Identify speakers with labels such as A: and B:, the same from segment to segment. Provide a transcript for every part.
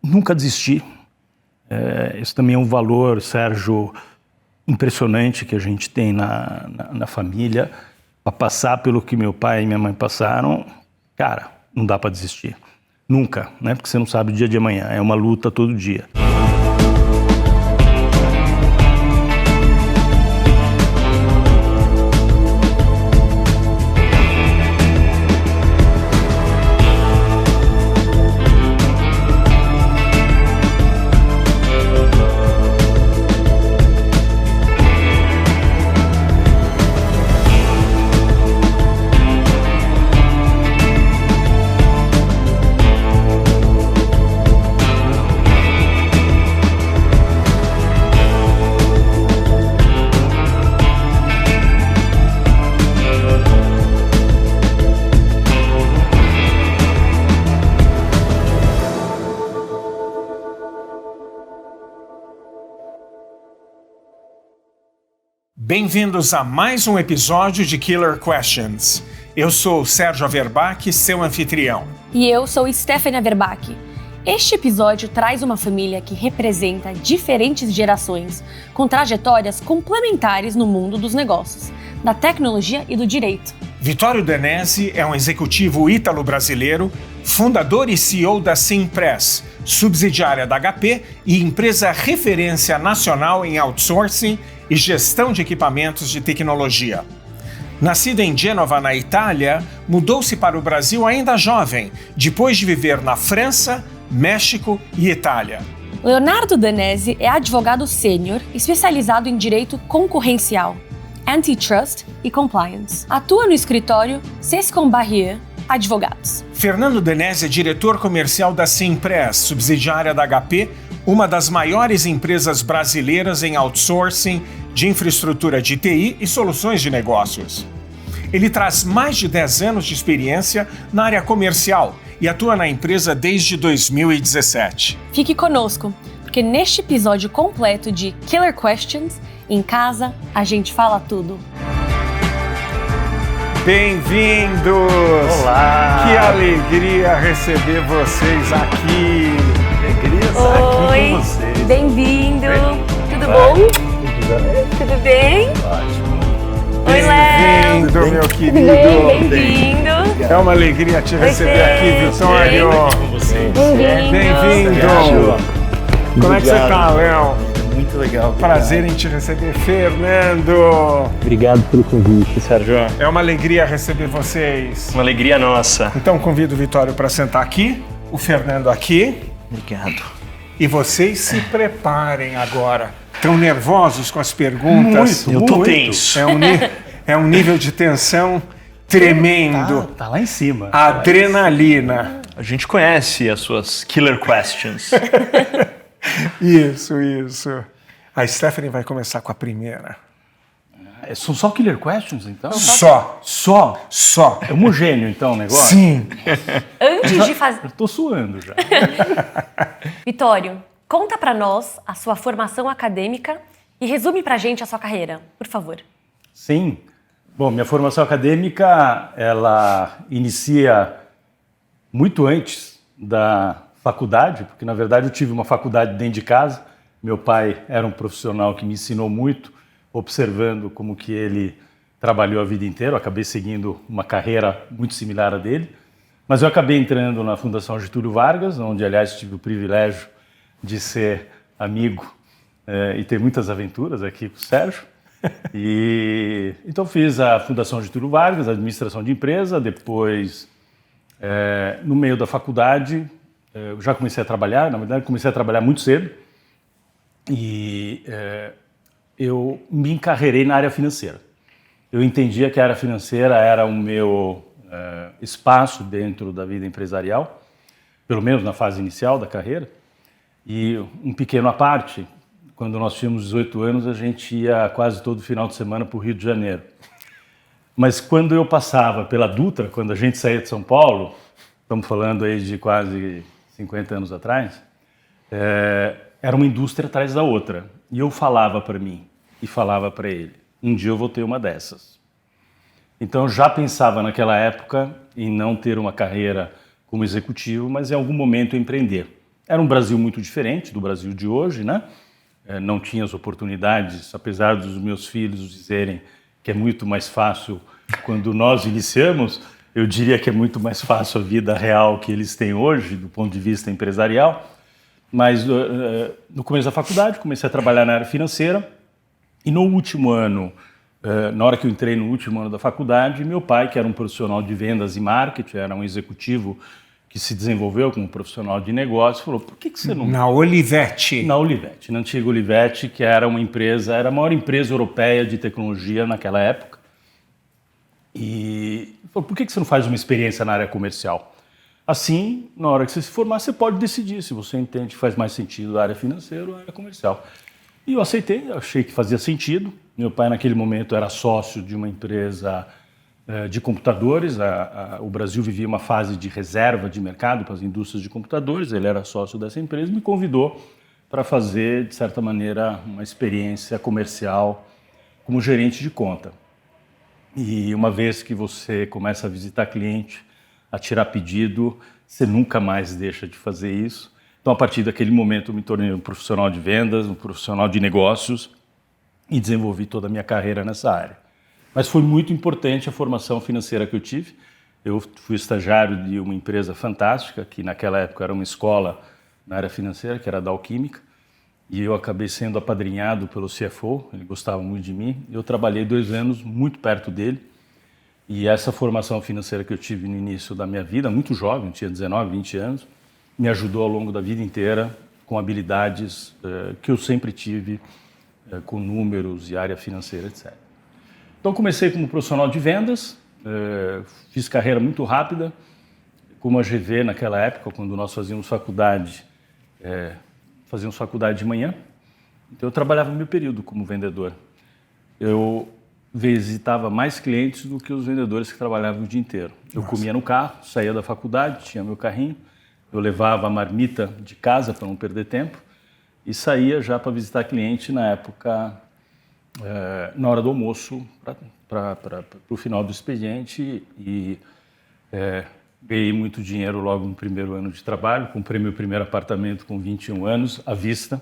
A: nunca desisti. Esse também é um valor, Sérgio, impressionante que a gente tem na família. Para passar pelo que meu pai e minha mãe passaram, cara, não dá para desistir. Nunca, né? Porque você não sabe o dia de amanhã. É uma luta todo dia.
B: Bem-vindos a mais um episódio de Killer Questions. Eu sou o Sérgio Averbach, seu anfitrião.
C: E eu sou Stephanie Averbach. Este episódio traz uma família que representa diferentes gerações, com trajetórias complementares no mundo dos negócios, da tecnologia e do direito.
B: Vittorio Danesi é um executivo ítalo-brasileiro, fundador e CEO da Simpress, subsidiária da HP e empresa referência nacional em outsourcing e gestão de equipamentos de tecnologia. Nascido em Gênova, na Itália, mudou-se para o Brasil ainda jovem, depois de viver na França, México e Itália.
C: Leonardo Danesi é advogado sênior especializado em direito concorrencial, antitrust e compliance. Atua no escritório Sescon Barrier Advogados.
B: Fernando Danesi é diretor comercial da Simpress, subsidiária da HP, uma das maiores empresas brasileiras em outsourcing de infraestrutura de TI e soluções de negócios. Ele traz mais de 10 anos de experiência na área comercial e atua na empresa desde 2017.
C: Fique conosco, porque neste episódio completo de Killer Questions, em casa, a gente fala tudo.
B: Bem-vindos!
A: Olá!
B: Que alegria receber vocês aqui!
A: Alegria estar aqui com vocês.
C: Bem-vindo! Tudo bom? Tudo bem?
A: Ótimo.
C: Oi, Léo!
B: Bem-vindo, meu
C: Tudo
B: querido!
C: bem? Bem-vindo!
B: É uma alegria te receber aqui, Vittorio!
A: Com vocês.
B: Bem-vindo! Como é que você tá, Léo?
D: Muito legal.
B: Prazer em te receber, Fernando!
D: Obrigado pelo convite, Sérgio.
B: É uma alegria receber vocês.
D: Uma alegria nossa.
B: Então convido o Vittorio para sentar aqui, o Fernando aqui.
D: Obrigado.
B: E vocês se preparem agora. Estão nervosos com as perguntas?
A: Muito,
D: Eu tô
A: muito.
D: tenso.
B: É um nível de tensão tremendo.
A: Tá lá em cima.
B: Adrenalina.
D: A gente conhece as suas killer questions.
B: Isso. A Stephanie vai começar com a primeira.
A: São só killer questions, então?
B: Só.
A: Só? É homogêneo, então, o negócio?
B: Sim.
C: Antes de fazer...
A: Eu tô suando já.
C: Vittorio, conta pra nós a sua formação acadêmica e resume pra gente a sua carreira, por favor.
A: Sim. Bom, minha formação acadêmica, ela inicia muito antes da faculdade, porque, na verdade, eu tive uma faculdade dentro de casa. Meu pai era um profissional que me ensinou muito, observando como que ele trabalhou a vida inteira. Eu acabei seguindo uma carreira muito similar à dele. Mas eu acabei entrando na Fundação Getúlio Vargas, onde, aliás, tive o privilégio de ser amigo e ter muitas aventuras aqui com o Sérgio. Então fiz a Fundação Getúlio Vargas, administração de empresa. Depois, no meio da faculdade, eu já comecei a trabalhar. Na verdade, comecei a trabalhar muito cedo. E eu me encarreirei na área financeira. Eu entendia que a área financeira era o meu espaço dentro da vida empresarial, pelo menos na fase inicial da carreira. E um pequeno à parte, quando nós tínhamos 18 anos, a gente ia quase todo final de semana para o Rio de Janeiro. Mas quando eu passava pela Dutra, quando a gente saía de São Paulo, estamos falando aí de quase 50 anos atrás, era uma indústria atrás da outra. E eu falava para mim e falava para ele, um dia eu vou ter uma dessas. Então eu já pensava naquela época em não ter uma carreira como executivo, mas em algum momento empreender. Era um Brasil muito diferente do Brasil de hoje, né? Não tinha as oportunidades, apesar dos meus filhos dizerem que é muito mais fácil quando nós iniciamos, eu diria que é muito mais fácil a vida real que eles têm hoje, do ponto de vista empresarial. Mas no começo da faculdade, comecei a trabalhar na área financeira e no último ano, na hora que eu entrei no último ano da faculdade, meu pai, que era um profissional de vendas e marketing, era um executivo que se desenvolveu como profissional de negócio, falou, por que você não...
B: Na Olivetti.
A: Na Olivetti, na antiga Olivetti, que era uma empresa, era a maior empresa europeia de tecnologia naquela época. E falou, por que você não faz uma experiência na área comercial? Assim, na hora que você se formar, você pode decidir se você entende que faz mais sentido a área financeira ou a área comercial. E eu aceitei, achei que fazia sentido. Meu pai, naquele momento, era sócio de uma empresa de computadores. O Brasil vivia uma fase de reserva de mercado para as indústrias de computadores. Ele era sócio dessa empresa e me convidou para fazer, de certa maneira, uma experiência comercial como gerente de conta. E uma vez que você começa a visitar cliente, a tirar pedido, você nunca mais deixa de fazer isso. Então, a partir daquele momento, eu me tornei um profissional de vendas, um profissional de negócios e desenvolvi toda a minha carreira nessa área. Mas foi muito importante a formação financeira que eu tive. Eu fui estagiário de uma empresa fantástica, que naquela época era uma escola na área financeira, que era a Dow Química, e eu acabei sendo apadrinhado pelo CFO, ele gostava muito de mim. Eu trabalhei 2 anos muito perto dele, e essa formação financeira que eu tive no início da minha vida, muito jovem, tinha 19, 20 anos, me ajudou ao longo da vida inteira com habilidades que eu sempre tive, com números e área financeira, etc. Então, comecei como profissional de vendas, fiz carreira muito rápida, como a GV naquela época, quando nós fazíamos faculdade de manhã. Então, eu trabalhava meio período como vendedor. Eu visitava mais clientes do que os vendedores que trabalhavam o dia inteiro. Eu comia no carro, saía da faculdade, tinha meu carrinho, eu levava a marmita de casa para não perder tempo e saía já para visitar cliente na época, na hora do almoço, para o final do expediente e ganhei muito dinheiro logo no primeiro ano de trabalho, comprei meu primeiro apartamento com 21 anos, à vista,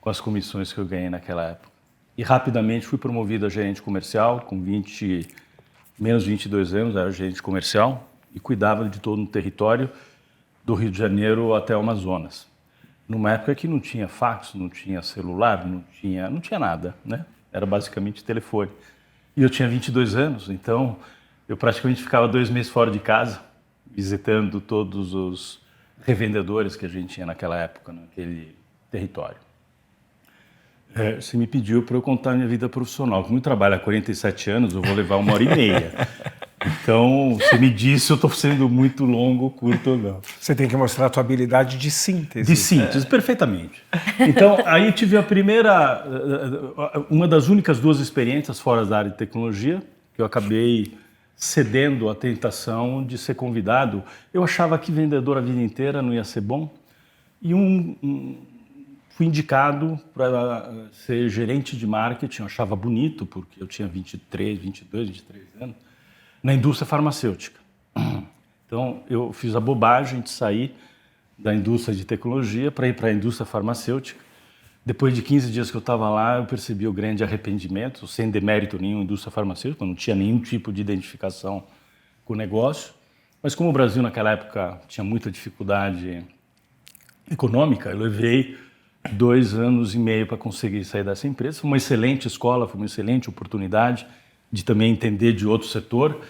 A: com as comissões que eu ganhei naquela época. E rapidamente fui promovido a gerente comercial, com menos de 22 anos, era gerente comercial e cuidava de todo o território do Rio de Janeiro até o Amazonas. Numa época que não tinha fax, não tinha celular, não tinha nada, né? Era basicamente telefone. E eu tinha 22 anos, então eu praticamente ficava 2 meses fora de casa, visitando todos os revendedores que a gente tinha naquela época, naquele território. Você me pediu para eu contar minha vida profissional. Como eu trabalho há 47 anos, eu vou levar 1h30. Então, você me disse se eu estou sendo muito longo, curto ou não.
B: Você tem que mostrar a tua habilidade de síntese.
A: De síntese, perfeitamente. Então, aí tive uma das únicas 2 experiências fora da área de tecnologia, que eu acabei cedendo à tentação de ser convidado. Eu achava que vendedor a vida inteira não ia ser bom. E fui indicado para ser gerente de marketing, eu achava bonito, porque eu tinha 23 anos, na indústria farmacêutica. Então, eu fiz a bobagem de sair da indústria de tecnologia para ir para a indústria farmacêutica. Depois de 15 dias que eu estava lá, eu percebi o grande arrependimento, sem demérito nenhum, indústria farmacêutica, não tinha nenhum tipo de identificação com o negócio. Mas como o Brasil naquela época tinha muita dificuldade econômica, eu levei 2 anos e meio para conseguir sair dessa empresa. Foi uma excelente escola, foi uma excelente oportunidade de também entender de outro setor.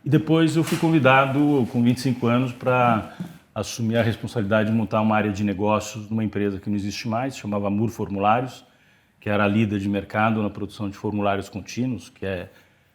A: E depois eu fui convidado, com 25 anos, para assumir a responsabilidade de montar uma área de negócios numa empresa que não existe mais, se chamava Mur Formulários, que era a líder de mercado na produção de formulários contínuos, que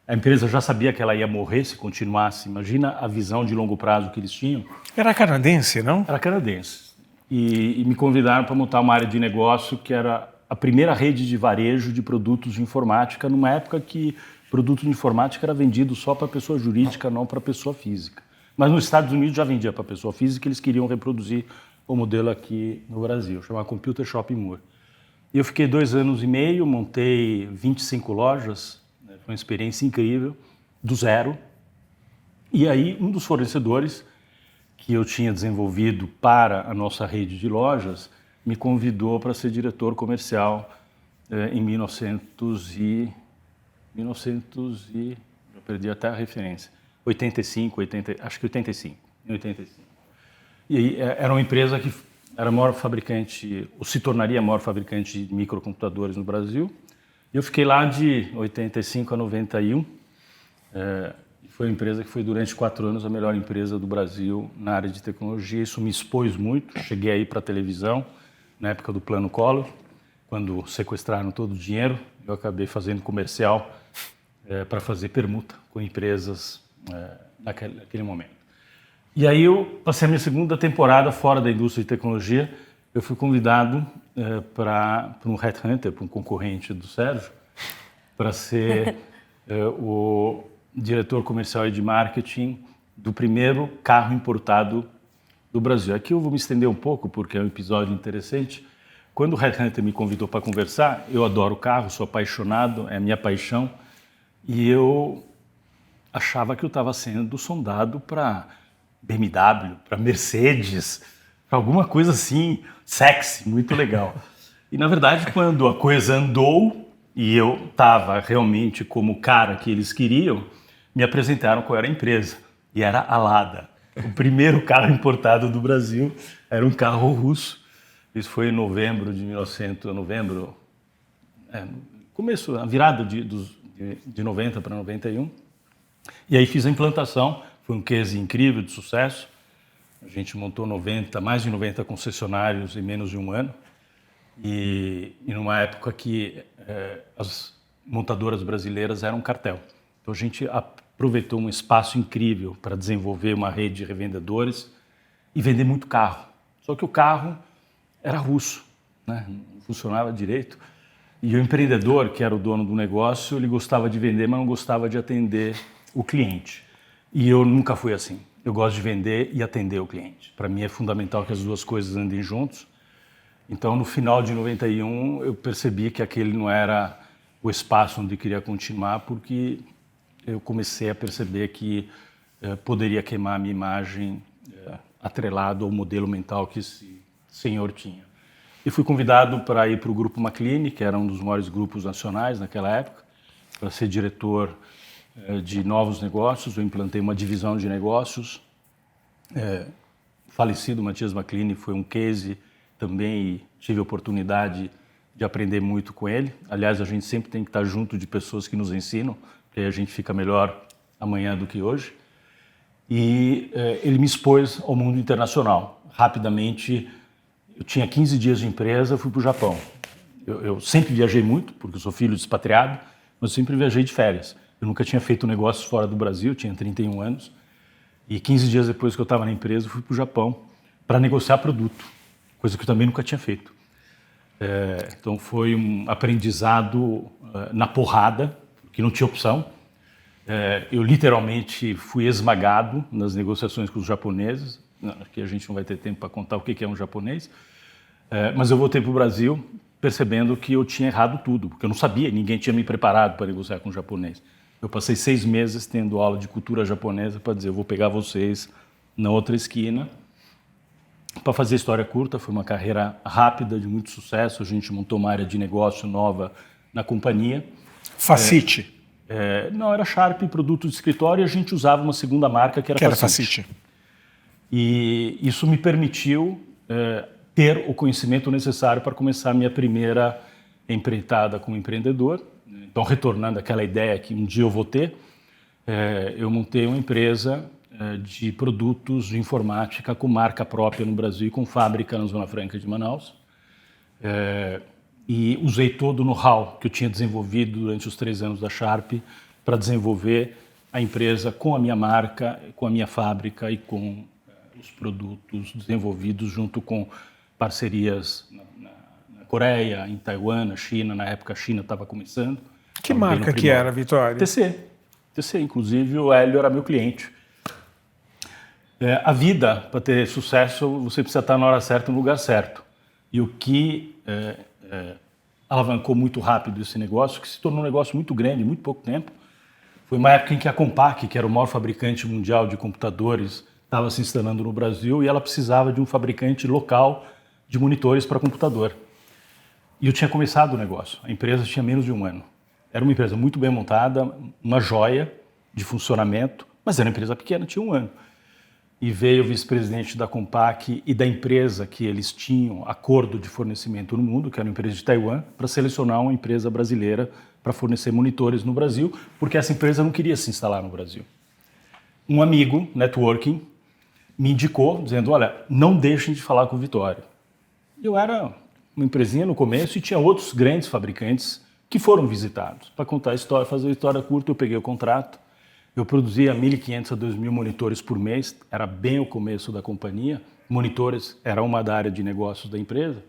A: a empresa já sabia que ela ia morrer se continuasse. Imagina a visão de longo prazo que eles tinham.
B: Era canadense, não?
A: Era canadense. E me convidaram para montar uma área de negócio que era a primeira rede de varejo de produtos de informática, numa época que produto de informática era vendido só para pessoa jurídica, não para pessoa física. Mas nos Estados Unidos já vendia para pessoa física, eles queriam reproduzir o modelo aqui no Brasil, chamava Computer Shop Moore. E eu fiquei 2 anos e meio, montei 25 lojas, né? Foi uma experiência incrível, do zero. E aí um dos fornecedores que eu tinha desenvolvido para a nossa rede de lojas, me convidou para ser diretor comercial em 1900 e eu perdi até a referência, 85, acho que 85, em 85. E aí era uma empresa que era a maior fabricante, ou se tornaria a maior fabricante de microcomputadores no Brasil. E eu fiquei lá de 85 a 91. Foi uma empresa que foi durante 4 anos a melhor empresa do Brasil na área de tecnologia. Isso me expôs muito. Cheguei aí para a televisão, na época do Plano Collor, quando sequestraram todo o dinheiro. Eu acabei fazendo comercial para fazer permuta com empresas naquele momento. E aí eu passei a minha segunda temporada fora da indústria de tecnologia. Eu fui convidado para um headhunter, para um concorrente do Sérgio, para ser o diretor comercial e de marketing do primeiro carro importado do Brasil. Aqui eu vou me estender um pouco, porque é um episódio interessante. Quando o headhunter me convidou para conversar, eu adoro carro, sou apaixonado, é a minha paixão, e eu achava que eu estava sendo sondado para BMW, para Mercedes, para alguma coisa assim, sexy, muito legal. E, na verdade, quando a coisa andou e eu estava realmente como o cara que eles queriam, me apresentaram qual era a empresa. E era a Lada. O primeiro carro importado do Brasil era um carro russo. Isso foi em novembro de 1900, começo, a virada de 90 para 91. E aí fiz a implantação. Foi um case incrível, de sucesso. A gente montou mais de 90 concessionários em menos de um ano. E numa época que as montadoras brasileiras eram um cartel. Então a gente aproveitou um espaço incrível para desenvolver uma rede de revendedores e vender muito carro. Só que o carro era russo, né? Não funcionava direito. E o empreendedor, que era o dono do negócio, ele gostava de vender, mas não gostava de atender o cliente. E eu nunca fui assim. Eu gosto de vender e atender o cliente. Para mim é fundamental que as duas coisas andem juntos. Então, no final de 91, eu percebi que aquele não era o espaço onde eu queria continuar, porque eu comecei a perceber que poderia queimar a minha imagem atrelado ao modelo mental que esse senhor tinha. E fui convidado para ir para o Grupo Macline, que era um dos maiores grupos nacionais naquela época, para ser diretor de novos negócios. Eu implantei uma divisão de negócios. Falecido Matias Macline foi um case também e tive a oportunidade de aprender muito com ele. Aliás, a gente sempre tem que estar junto de pessoas que nos ensinam, porque aí a gente fica melhor amanhã do que hoje. E ele me expôs ao mundo internacional. Rapidamente, eu tinha 15 dias de empresa, fui para o Japão. Eu sempre viajei muito, porque eu sou filho de expatriado, mas sempre viajei de férias. Eu nunca tinha feito negócios fora do Brasil, tinha 31 anos. E 15 dias depois que eu estava na empresa, eu fui para o Japão para negociar produto, coisa que eu também nunca tinha feito. Então foi um aprendizado na porrada, que não tinha opção. Eu literalmente fui esmagado nas negociações com os japoneses. Aqui a gente não vai ter tempo para contar o que é um japonês. Mas eu voltei para o Brasil percebendo que eu tinha errado tudo, porque eu não sabia, ninguém tinha me preparado para negociar com o japonês. Eu passei 6 meses tendo aula de cultura japonesa para dizer, eu vou pegar vocês na outra esquina. Para fazer história curta, foi uma carreira rápida, de muito sucesso. A gente montou uma área de negócio nova na companhia.
B: Facite.
A: Não, era Sharp, produto de escritório, e a gente usava uma segunda marca que era Facite. E isso me permitiu ter o conhecimento necessário para começar a minha primeira empreitada como empreendedor. Então, retornando àquela ideia que um dia eu vou ter, eu montei uma empresa de produtos de informática com marca própria no Brasil e com fábrica na Zona Franca de Manaus. E usei todo o know-how que eu tinha desenvolvido durante os 3 anos da Sharp para desenvolver a empresa com a minha marca, com a minha fábrica e com os produtos desenvolvidos junto com parcerias na Coreia, em Taiwan, na China. Na época a China estava começando.
B: Que marca que era, Vitório?
A: TC, inclusive o Hélio era meu cliente. A vida, para ter sucesso, você precisa estar na hora certa, no lugar certo. E o que alavancou muito rápido esse negócio, que se tornou um negócio muito grande em muito pouco tempo, foi uma época em que a Compaq, que era o maior fabricante mundial de computadores estava se instalando no Brasil e ela precisava de um fabricante local de monitores para computador. E eu tinha começado o negócio. A empresa tinha menos de 1 ano. Era uma empresa muito bem montada, uma joia de funcionamento, mas era uma empresa pequena, tinha 1 ano. E veio o vice-presidente da Compaq e da empresa que eles tinham acordo de fornecimento no mundo, que era uma empresa de Taiwan, para selecionar uma empresa brasileira para fornecer monitores no Brasil, porque essa empresa não queria se instalar no Brasil. Um amigo, networking, me indicou, dizendo, olha, não deixem de falar com o Vitório. Eu era uma empresinha no começo e tinha outros grandes fabricantes que foram visitados. Para contar a história, fazer a história curta, eu peguei o contrato. Eu produzia 1.500 a 2.000 monitores por mês, era bem o começo da companhia. Monitores era uma da área de negócios da empresa.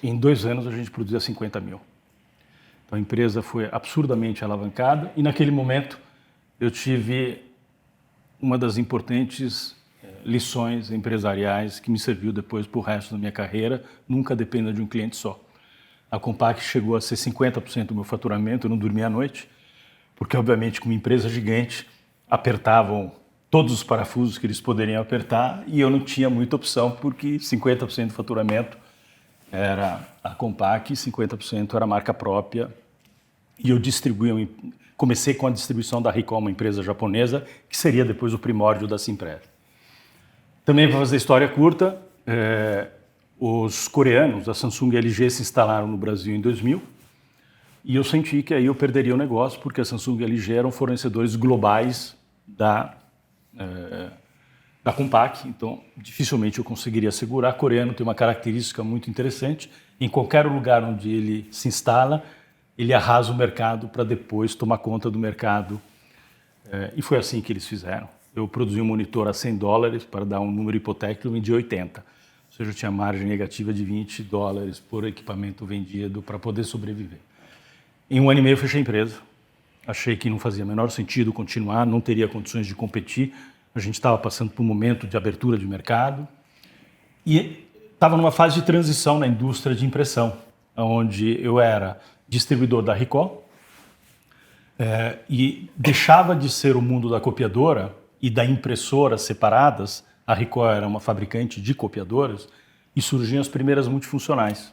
A: Em 2 anos a gente produzia 50 mil. Então a empresa foi absurdamente alavancada e naquele momento eu tive uma das importantes lições empresariais que me serviu depois para o resto da minha carreira. Nunca dependa de um cliente só. A Compaq chegou a ser 50% do meu faturamento, eu não dormia à noite, porque, obviamente, como empresa gigante, apertavam todos os parafusos que eles poderiam apertar e eu não tinha muita opção, porque 50% do faturamento era a Compaq e 50% era a marca própria. E eu comecei com a distribuição da Ricoh, uma empresa japonesa, que seria depois o primórdio da Simpress. Também, para fazer história curta, os coreanos, a Samsung e a LG, se instalaram no Brasil em 2000. E eu senti que aí eu perderia o negócio, porque a Samsung e a LG eram fornecedores globais da Compaq, então dificilmente eu conseguiria segurar. O coreano tem uma característica muito interessante, em qualquer lugar onde ele se instala, ele arrasa o mercado para depois tomar conta do mercado. E foi assim que eles fizeram. Eu produzi um monitor a $100, para dar um número hipotético, eu vendi 80. Ou seja, eu tinha margem negativa de $20 por equipamento vendido para poder sobreviver. Em 1 ano e meio eu fechei a empresa. Achei que não fazia o menor sentido continuar, não teria condições de competir. A gente estava passando por um momento de abertura de mercado e estava numa fase de transição na indústria de impressão, onde eu era distribuidor da Ricoh e deixava de ser o mundo da copiadora e da impressora separadas. A Ricoh era uma fabricante de copiadoras e surgiam as primeiras multifuncionais.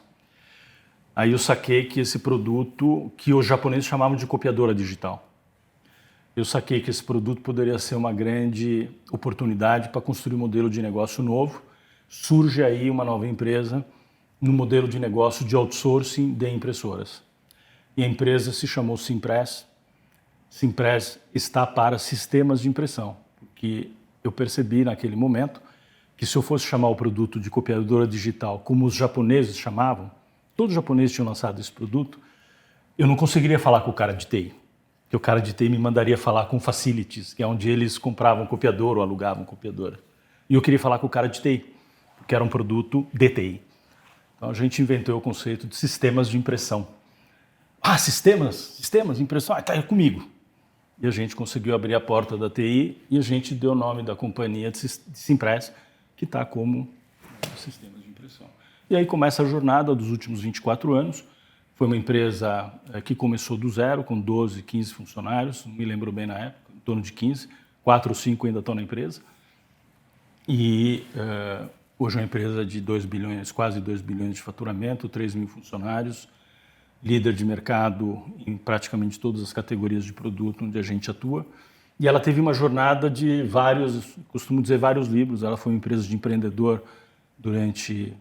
A: Aí eu saquei que esse produto, que os japoneses chamavam de copiadora digital, eu saquei que esse produto poderia ser uma grande oportunidade para construir um modelo de negócio novo. Surge aí uma nova empresa no modelo de negócio de outsourcing de impressoras. E a empresa se chamou Simpress. Simpress está para sistemas de impressão, porque eu percebi naquele momento que se eu fosse chamar o produto de copiadora digital como os japoneses chamavam, todos os japoneses tinham lançado esse produto, eu não conseguiria falar com o cara de TI. Porque o cara de TI me mandaria falar com facilities, que é onde eles compravam copiador ou alugavam copiadora. E eu queria falar com o cara de TI, porque era um produto de TI. Então a gente inventou o conceito de sistemas de impressão. Ah, sistemas de impressão? Ah, tá comigo. E a gente conseguiu abrir a porta da TI e a gente deu o nome da companhia de Simpress, que está como sistemas de impressão. E aí começa a jornada dos últimos 24 anos. Foi uma empresa que começou do zero, com 12, 15 funcionários, não me lembro bem na época, em torno de 15, 4 ou 5 ainda estão na empresa. E hoje é uma empresa de 2 bilhões, quase 2 bilhões de faturamento, 3 mil funcionários, líder de mercado em praticamente todas as categorias de produto onde a gente atua. E ela teve uma jornada de costumo dizer, vários livros. Ela foi uma empresa de empreendedor durante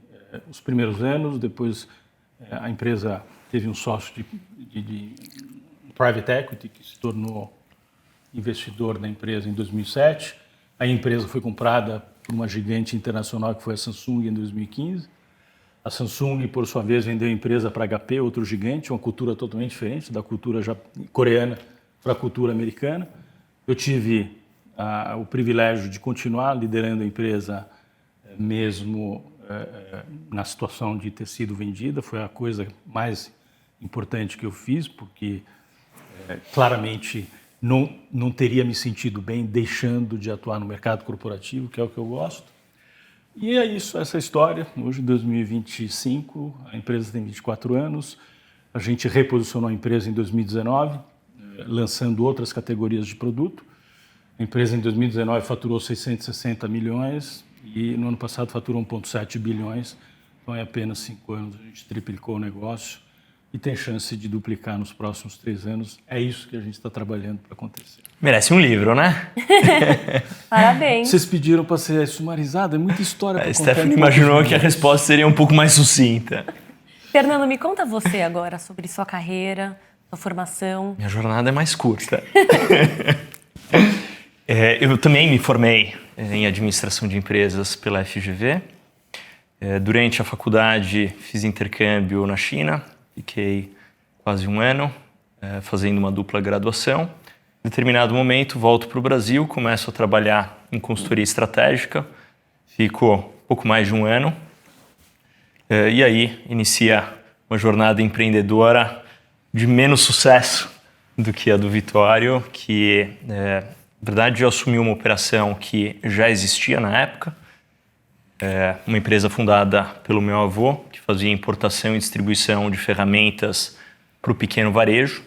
A: os primeiros anos, depois a empresa teve um sócio de private equity que se tornou investidor da empresa em 2007. A empresa foi comprada por uma gigante internacional que foi a Samsung em 2015. A Samsung, por sua vez, vendeu a empresa para a HP, outro gigante, uma cultura totalmente diferente da cultura coreana para a cultura americana. Eu tive o privilégio de continuar liderando a empresa mesmo na situação de ter sido vendida. Foi a coisa mais importante que eu fiz, porque claramente não teria me sentido bem deixando de atuar no mercado corporativo, que é o que eu gosto. E é isso, essa história. Hoje, em 2025, a empresa tem 24 anos. A gente reposicionou a empresa em 2019, lançando outras categorias de produto. A empresa em 2019 faturou 660 milhões e no ano passado faturou 1,7 bilhões. Então, em apenas 5 anos, a gente triplicou o negócio e tem chance de duplicar nos próximos 3 anos. É isso que a gente está trabalhando para acontecer.
D: Merece um livro, né?
C: Parabéns.
A: Vocês pediram para ser sumarizado, é muita história para
D: A
A: contar.
D: Stephanie imaginou que a resposta seria um pouco mais sucinta.
C: Fernando, me conta você agora sobre sua carreira, sua formação.
D: Minha jornada é mais curta. Eu também me formei em administração de empresas pela FGV. Durante a faculdade fiz intercâmbio na China, fiquei quase 1 ano fazendo uma dupla graduação. Em determinado momento volto para o Brasil, começo a trabalhar em consultoria estratégica, fico pouco mais de 1 ano e aí inicia uma jornada empreendedora de menos sucesso do que a do Vitório, que na verdade eu assumi uma operação que já existia na época, uma empresa fundada pelo meu avô, que fazia importação e distribuição de ferramentas para o pequeno varejo.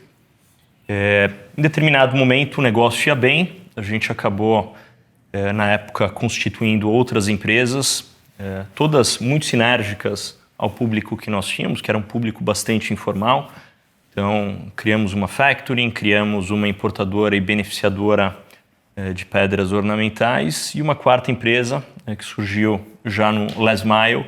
D: Em determinado momento o negócio ia bem, a gente acabou, na época, constituindo outras empresas, todas muito sinérgicas ao público que nós tínhamos, que era um público bastante informal. Então, criamos uma factoring, criamos uma importadora e beneficiadora de pedras ornamentais e uma quarta empresa que surgiu já no last mile,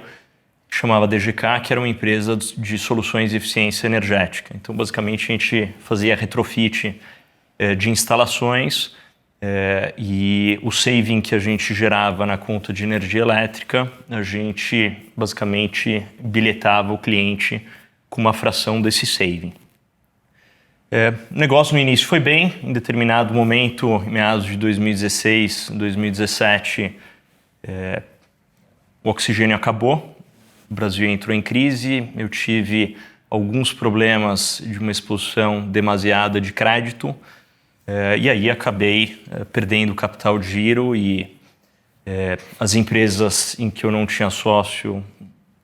D: que chamava DGK, que era uma empresa de soluções de eficiência energética. Então, basicamente, a gente fazia retrofit de instalações e o saving que a gente gerava na conta de energia elétrica, a gente basicamente bilhetava o cliente com uma fração desse saving. O negócio no início foi bem, em determinado momento, em meados de 2016, 2017, o oxigênio acabou, o Brasil entrou em crise, eu tive alguns problemas de uma exposição demasiada de crédito e aí acabei perdendo capital de giro e as empresas em que eu não tinha sócio,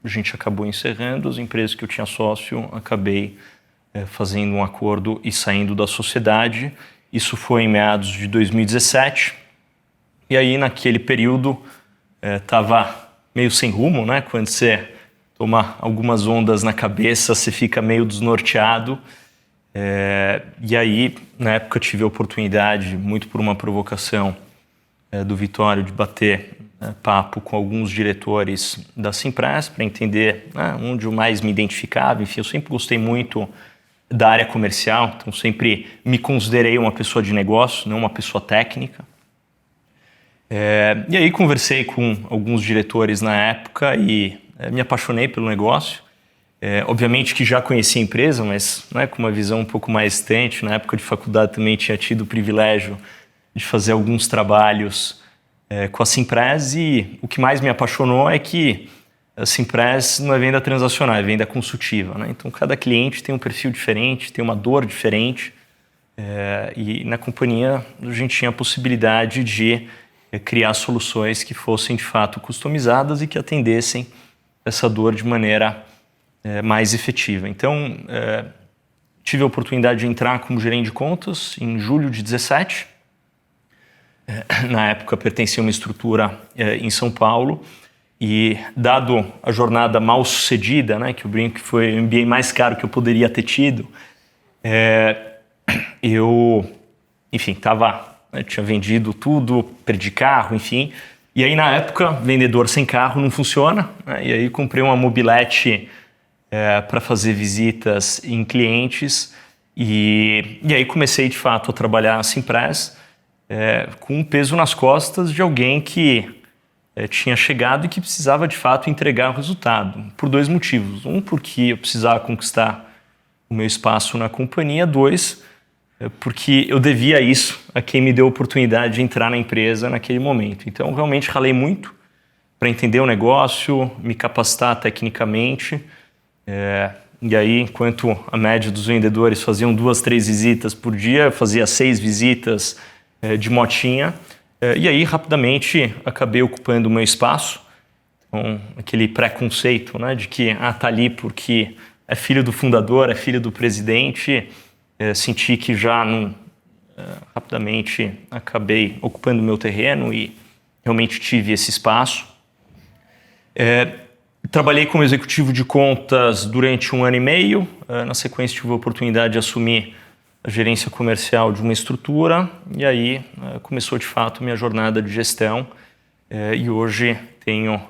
D: a gente acabou encerrando, as empresas que eu tinha sócio, acabei fazendo um acordo e saindo da sociedade. Isso foi em meados de 2017. E aí, naquele período, estava meio sem rumo, né? Quando você toma algumas ondas na cabeça, você fica meio desnorteado. E aí, na época, tive a oportunidade, muito por uma provocação do Vitório, de bater papo com alguns diretores da Simpress para entender onde eu mais me identificava. Enfim, eu sempre gostei muito da área comercial, então sempre me considerei uma pessoa de negócio, não uma pessoa técnica. E aí conversei com alguns diretores na época e me apaixonei pelo negócio. Obviamente que já conhecia a empresa, mas com uma visão um pouco mais distante. Na época de faculdade também tinha tido o privilégio de fazer alguns trabalhos com a Simpress e o que mais me apaixonou é que a Simpress não é venda transacional, é venda consultiva, né? Então, cada cliente tem um perfil diferente, tem uma dor diferente e na companhia a gente tinha a possibilidade de criar soluções que fossem de fato customizadas e que atendessem essa dor de maneira mais efetiva. Então, tive a oportunidade de entrar como gerente de contas em julho de 2017. Na época, pertencia a uma estrutura em São Paulo. E, dado a jornada mal sucedida, né, que eu brinco que foi o MBA mais caro que eu poderia ter tido, eu, enfim, tinha vendido tudo, perdi carro, enfim. E aí, na época, vendedor sem carro não funciona, né, e aí comprei uma mobilete para fazer visitas em clientes. E aí comecei, de fato, a trabalhar na Simpress com um peso nas costas de alguém que tinha chegado e que precisava de fato entregar o resultado, por 2 motivos. Um, porque eu precisava conquistar o meu espaço na companhia. 2, porque eu devia isso a quem me deu a oportunidade de entrar na empresa naquele momento. Então, realmente ralei muito para entender o negócio, me capacitar tecnicamente. E aí, enquanto a média dos vendedores faziam 2, 3 visitas por dia, eu fazia 6 visitas de motinha. E aí, rapidamente, acabei ocupando o meu espaço. Então, aquele preconceito, né, de que tá ali porque é filho do fundador, é filho do presidente. Senti que já rapidamente acabei ocupando o meu terreno e realmente tive esse espaço. Trabalhei como executivo de contas durante 1 ano e meio. Na sequência, tive a oportunidade de assumir a gerência comercial de uma estrutura e aí começou de fato minha jornada de gestão e hoje tenho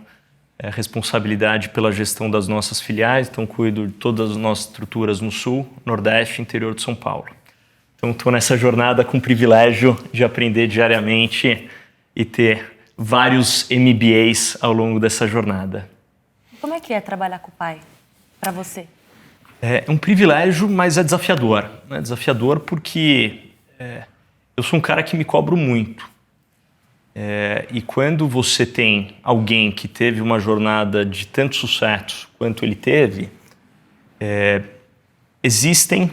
D: responsabilidade pela gestão das nossas filiais, então cuido de todas as nossas estruturas no Sul, Nordeste e interior de São Paulo. Então estou nessa jornada com o privilégio de aprender diariamente e ter vários MBAs ao longo dessa jornada.
C: Como é que é trabalhar com o pai para você?
D: É um privilégio, mas é desafiador. É desafiador porque eu sou um cara que me cobro muito. E quando você tem alguém que teve uma jornada de tanto sucesso quanto ele teve, existem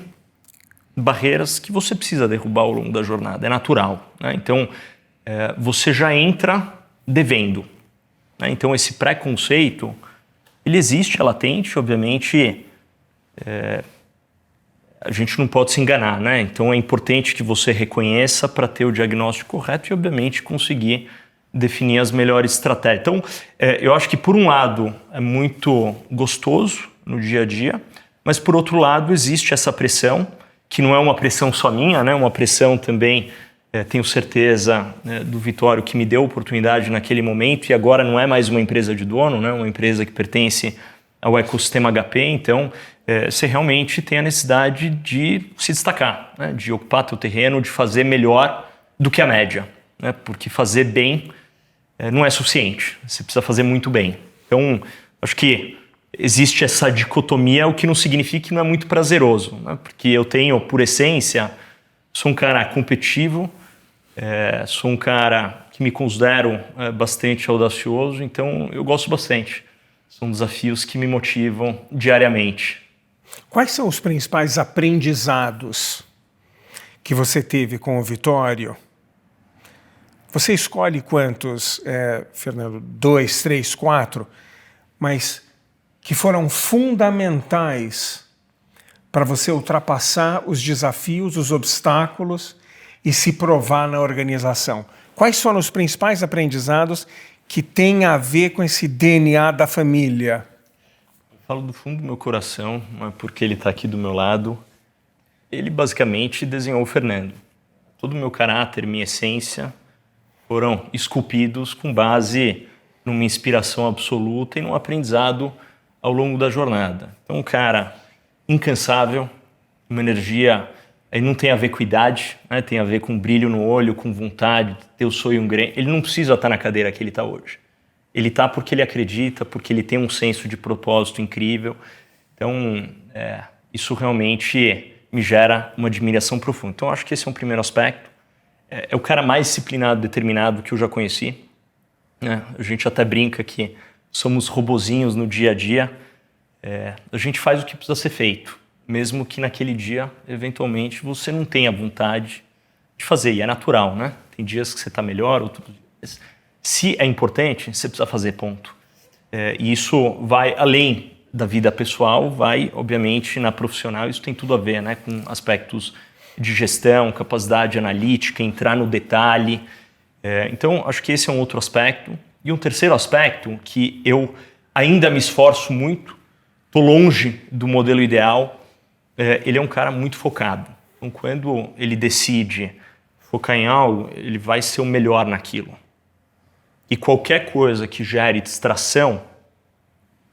D: barreiras que você precisa derrubar ao longo da jornada. É natural, né? Então, você já entra devendo, né? Então, esse preconceito, ele existe, é latente, obviamente. A gente não pode se enganar, né? Então é importante que você reconheça para ter o diagnóstico correto e, obviamente, conseguir definir as melhores estratégias. Então, eu acho que, por um lado, é muito gostoso no dia a dia, mas, por outro lado, existe essa pressão, que não é uma pressão só minha, né? Uma pressão também, tenho certeza, do Vitório, que me deu a oportunidade naquele momento, e agora não é mais uma empresa de dono, né? Uma empresa que pertence ao ecossistema HP, então você realmente tem a necessidade de se destacar, né? De ocupar teu terreno, de fazer melhor do que a média, né? Porque fazer bem não é suficiente, você precisa fazer muito bem. Então, acho que existe essa dicotomia, o que não significa que não é muito prazeroso, né? Porque eu tenho, por essência, sou um cara competitivo, sou um cara que me considero bastante audacioso, então eu gosto bastante. São desafios que me motivam diariamente.
B: Quais são os principais aprendizados que você teve com o Vitório? Você escolhe quantos, Fernando? 2, 3, 4, mas que foram fundamentais para você ultrapassar os desafios, os obstáculos e se provar na organização. Quais foram os principais aprendizados que têm a ver com esse DNA da família?
D: Eu falo do fundo do meu coração, não é porque ele está aqui do meu lado. Ele basicamente desenhou o Fernando. Todo o meu caráter, minha essência foram esculpidos com base numa inspiração absoluta e num aprendizado ao longo da jornada. Então, um cara incansável, uma energia, aí não tem a ver com idade, né? Tem a ver com brilho no olho, com vontade, ter o sonho grande. Ele não precisa estar na cadeira que ele está hoje. Ele está porque ele acredita, porque ele tem um senso de propósito incrível. Então, isso realmente me gera uma admiração profunda. Então, acho que esse é um primeiro aspecto. É o cara mais disciplinado, determinado que eu já conheci, né? A gente até brinca que somos robozinhos no dia a dia. A gente faz o que precisa ser feito, mesmo que naquele dia, eventualmente, você não tenha vontade de fazer. E é natural, né? Tem dias que você está melhor, outros dias. Se é importante, você precisa fazer, ponto. E isso vai além da vida pessoal, vai, obviamente, na profissional. Isso tem tudo a ver, né, com aspectos de gestão, capacidade analítica, entrar no detalhe. Então, acho que esse é um outro aspecto. E um terceiro aspecto que eu ainda me esforço muito, estou longe do modelo ideal, ele é um cara muito focado. Então, quando ele decide focar em algo, ele vai ser o melhor naquilo. E qualquer coisa que gere distração,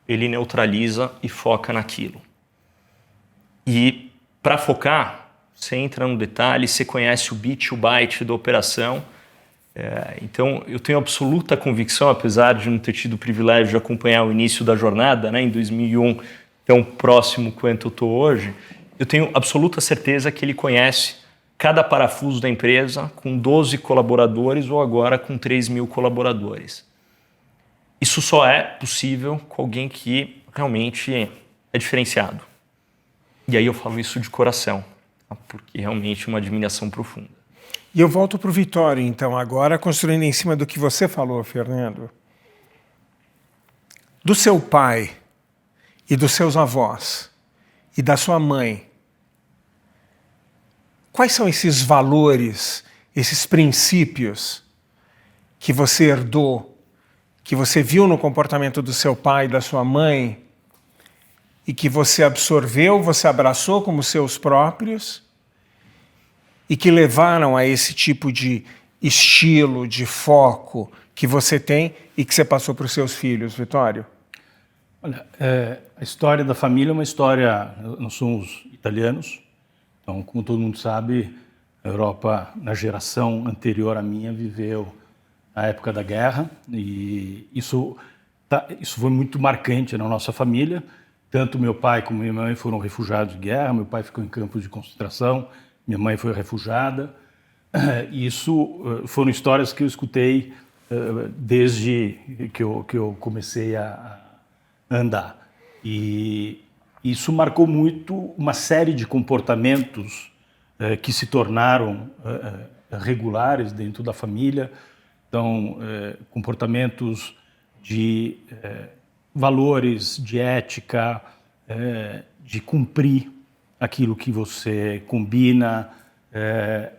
D: ele neutraliza e foca naquilo. E para focar, você entra no detalhe, você conhece o bit, o byte da operação. Então, eu tenho absoluta convicção, apesar de não ter tido o privilégio de acompanhar o início da jornada, né, em 2001, tão próximo quanto eu estou hoje, eu tenho absoluta certeza que ele conhece cada parafuso da empresa com 12 colaboradores ou agora com 3.000 colaboradores. Isso só é possível com alguém que realmente é diferenciado. E aí eu falo isso de coração, tá? Porque realmente é uma admiração profunda.
B: E eu volto para o Vitório, então, agora, construindo em cima do que você falou, Fernando. Do seu pai e dos seus avós e da sua mãe, Quais são esses valores, esses princípios que você herdou, que você viu no comportamento do seu pai e da sua mãe e que você absorveu, você abraçou como seus próprios e que levaram a esse tipo de estilo, de foco que você tem e que você passou para os seus filhos, Vittorio?
A: Olha, a história da família é uma história... Nós somos italianos, então, como todo mundo sabe, a Europa, na geração anterior à minha, viveu a época da guerra e isso foi muito marcante na nossa família. Tanto meu pai como minha mãe foram refugiados de guerra, meu pai ficou em campos de concentração, minha mãe foi refugiada. Isso foram histórias que eu escutei desde que eu comecei a andar. E isso marcou muito uma série de comportamentos que se tornaram regulares dentro da família. Então, comportamentos de valores, de ética, de cumprir aquilo que você combina,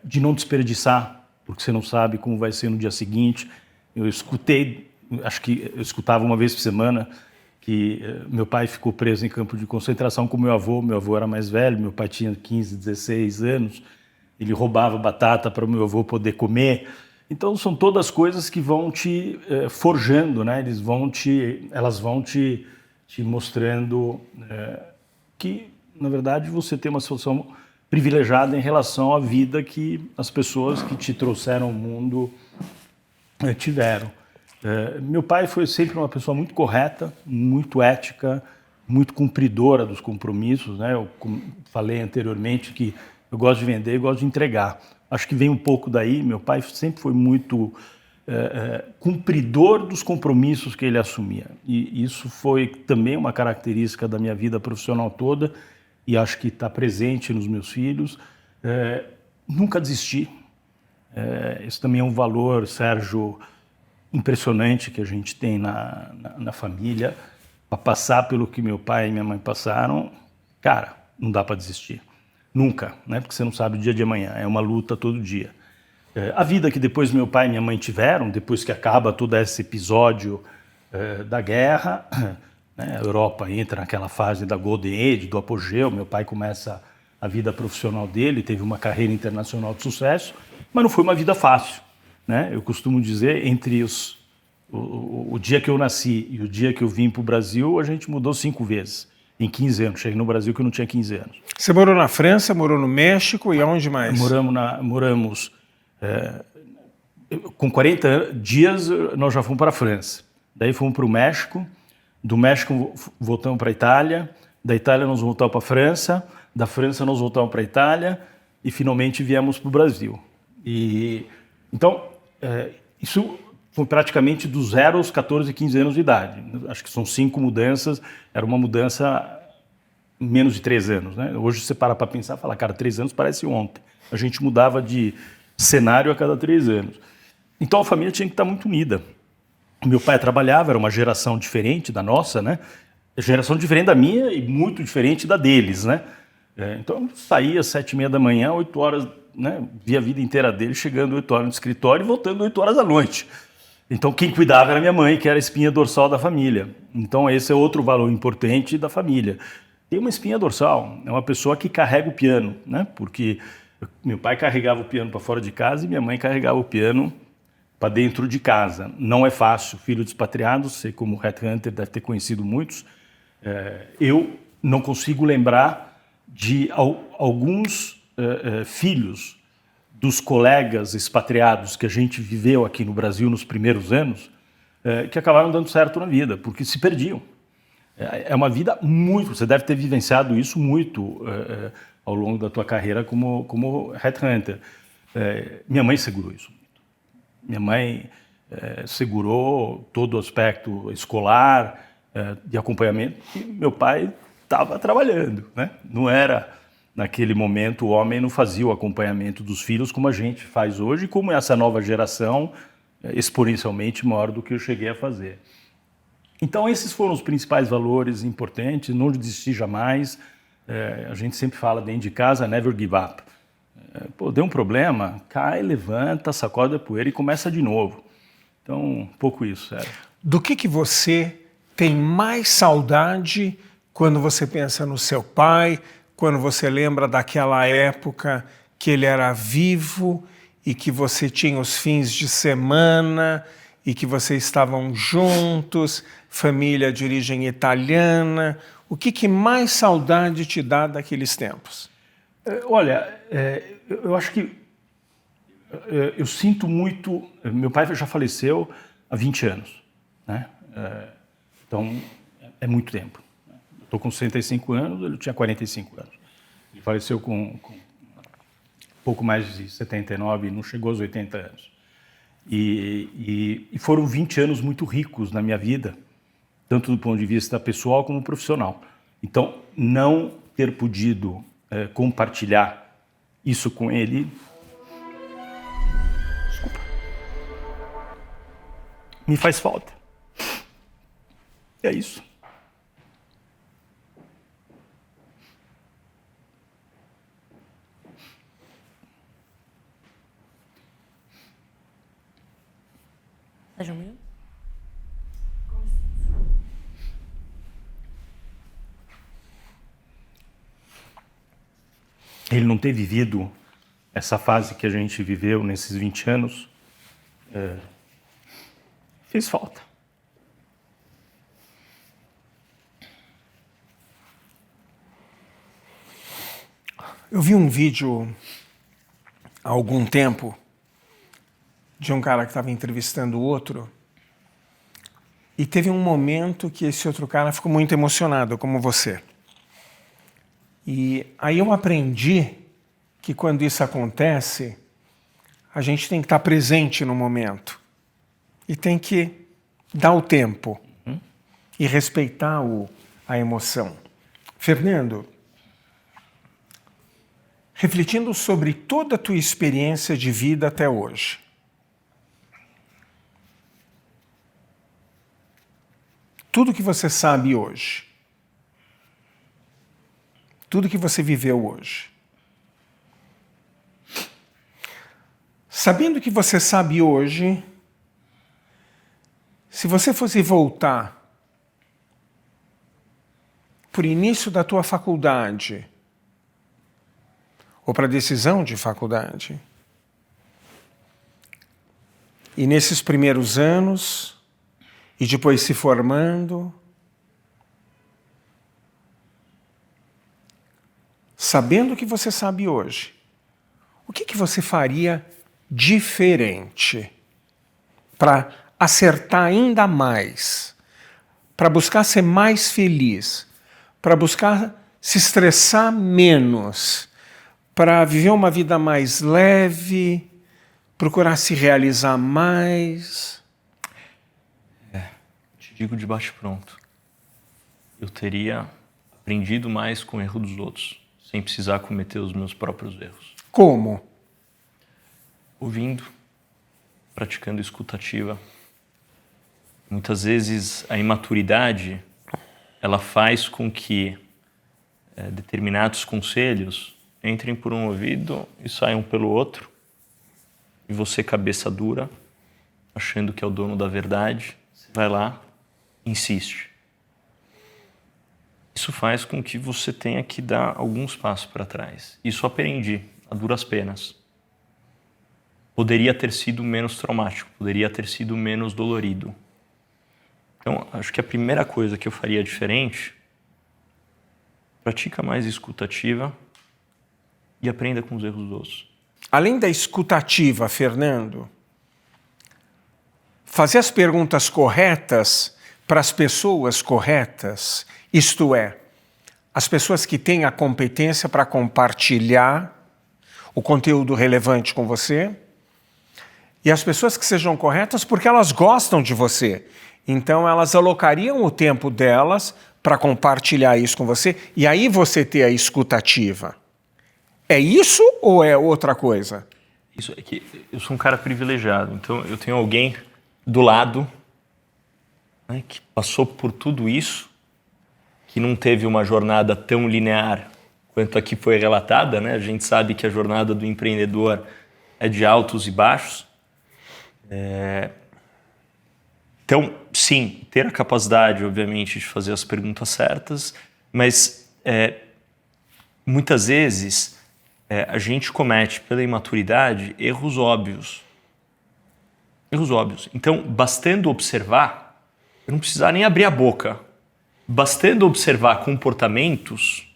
A: de não desperdiçar, porque você não sabe como vai ser no dia seguinte. Eu escutei, acho que eu escutava uma vez por semana, que meu pai ficou preso em campo de concentração com meu avô era mais velho, meu pai tinha 15, 16 anos, ele roubava batata para o meu avô poder comer. Então são todas coisas que vão te forjando, né? Elas vão te mostrando que, na verdade, você tem uma situação privilegiada em relação à vida que as pessoas que te trouxeram ao mundo tiveram. Meu pai foi sempre uma pessoa muito correta, muito ética, muito cumpridora dos compromissos, né? Eu falei anteriormente que eu gosto de vender e gosto de entregar. Acho que vem um pouco daí. Meu pai sempre foi muito cumpridor dos compromissos que ele assumia. E isso foi também uma característica da minha vida profissional toda e acho que está presente nos meus filhos. Nunca desisti. Esse também é um valor, Sérgio, impressionante que a gente tem na família. Para passar pelo que meu pai e minha mãe passaram, cara, não dá para desistir. Nunca, né? Porque você não sabe o dia de amanhã, é uma luta todo dia. A vida que depois meu pai e minha mãe tiveram, depois que acaba todo esse episódio da guerra, né? A Europa entra naquela fase da Golden Age, do apogeu, meu pai começa a vida profissional dele, teve uma carreira internacional de sucesso, mas não foi uma vida fácil, né? Eu costumo dizer, entre o dia que eu nasci e o dia que eu vim para o Brasil, a gente mudou 5 vezes. Em 15 anos. Cheguei no Brasil que eu não tinha 15 anos.
B: Você morou na França, morou no México e aonde mais?
A: Moramos com 40 dias nós já fomos para a França. Daí fomos para o México. Do México voltamos para a Itália. Da Itália nós voltamos para a França. Da França nós voltamos para a Itália. E finalmente viemos para o Brasil. Então, isso... foi praticamente dos 0 aos 14, 15 anos de idade. Acho que são 5 mudanças, era uma mudança menos de 3 anos. Né? Hoje você para pensar e fala, cara, 3 anos parece ontem. A gente mudava de cenário a cada 3 anos. Então a família tinha que estar muito unida. Meu pai trabalhava, era uma geração diferente da nossa, né? Geração diferente da minha e muito diferente da deles, né? Então eu saía às 7h30 da manhã, 8 horas, né? Via a vida inteira dele, chegando 8 horas no escritório e voltando 8 horas da noite. Então, quem cuidava era minha mãe, que era a espinha dorsal da família. Então, esse é outro valor importante da família. Tem uma espinha dorsal, é uma pessoa que carrega o piano, né? Porque meu pai carregava o piano para fora de casa e minha mãe carregava o piano para dentro de casa. Não é fácil, filho de expatriados, você como headhunter deve ter conhecido muitos. Eu não consigo lembrar de alguns filhos dos colegas expatriados que a gente viveu aqui no Brasil nos primeiros anos, que acabaram dando certo na vida, porque se perdiam. É uma vida muito... Você deve ter vivenciado isso muito ao longo da tua carreira como headhunter. Minha mãe segurou isso muito. Minha mãe segurou todo o aspecto escolar, de acompanhamento, e meu pai estava trabalhando, né? Não era... Naquele momento, o homem não fazia o acompanhamento dos filhos como a gente faz hoje, como essa nova geração exponencialmente maior do que eu cheguei a fazer. Então, esses foram os principais valores importantes, não desistir jamais. A gente sempre fala dentro de casa, never give up. Pô, deu um problema, cai, levanta, sacode a poeira e começa de novo. Então, um pouco isso, sério.
B: Do que você tem mais saudade quando você pensa no seu pai, quando você lembra daquela época que ele era vivo e que você tinha os fins de semana e que vocês estavam juntos, família de origem italiana? O que mais saudade te dá daqueles tempos?
A: Olha, eu acho que eu sinto muito... Meu pai já faleceu há 20 anos, né? Então, é muito tempo. Eu estou com 65 anos, ele tinha 45 anos. Ele faleceu com pouco mais de 79, não chegou aos 80 anos. E foram 20 anos muito ricos na minha vida, tanto do ponto de vista pessoal como profissional. Então, não ter podido compartilhar isso com ele, desculpa, me faz falta. É isso. Ele não ter vivido essa fase que a gente viveu nesses 20 anos, fez falta.
B: Eu vi um vídeo há algum tempo de um cara que estava entrevistando o outro e teve um momento que esse outro cara ficou muito emocionado, como você. E aí eu aprendi que quando isso acontece, a gente tem que estar presente no momento e tem que dar o tempo e respeitar a emoção. Fernando, refletindo sobre toda a tua experiência de vida até hoje, tudo que você sabe hoje, tudo que você viveu hoje, sabendo o que você sabe hoje, se você fosse voltar para o início da tua faculdade, ou para a decisão de faculdade, e nesses primeiros anos, e depois se formando, sabendo o que você sabe hoje, o que você faria diferente para acertar ainda mais, para buscar ser mais feliz, para buscar se estressar menos, para viver uma vida mais leve, procurar se realizar mais?
D: Te digo de bate-pronto. Eu teria aprendido mais com o erro dos outros, sem precisar cometer os meus próprios erros.
B: Como?
D: Ouvindo, praticando escutativa. Muitas vezes a imaturidade, ela faz com que determinados conselhos entrem por um ouvido e saiam pelo outro. E você, cabeça dura, achando que é o dono da verdade, você vai lá, insiste. Isso faz com que você tenha que dar alguns passos para trás. Isso aprendi, a duras penas. Poderia ter sido menos traumático, poderia ter sido menos dolorido. Então, acho que a primeira coisa que eu faria diferente, pratica mais escutativa e aprenda com os erros dos outros.
B: Além da escutativa, Fernando, fazer as perguntas corretas para as pessoas corretas, isto é, as pessoas que têm a competência para compartilhar o conteúdo relevante com você, e as pessoas que sejam corretas porque elas gostam de você. Então elas alocariam o tempo delas para compartilhar isso com você, e aí você ter a escutativa. É isso ou é outra coisa?
D: Isso é que eu sou um cara privilegiado, então eu tenho alguém do lado, né, que passou por tudo isso, que não teve uma jornada tão linear quanto aqui foi relatada, né? A gente sabe que a jornada do empreendedor é de altos e baixos. Então, sim, ter a capacidade, obviamente, de fazer as perguntas certas, mas muitas vezes a gente comete, pela imaturidade, erros óbvios. Erros óbvios. Então, bastando observar, eu não precisar nem abrir a boca, bastando observar comportamentos,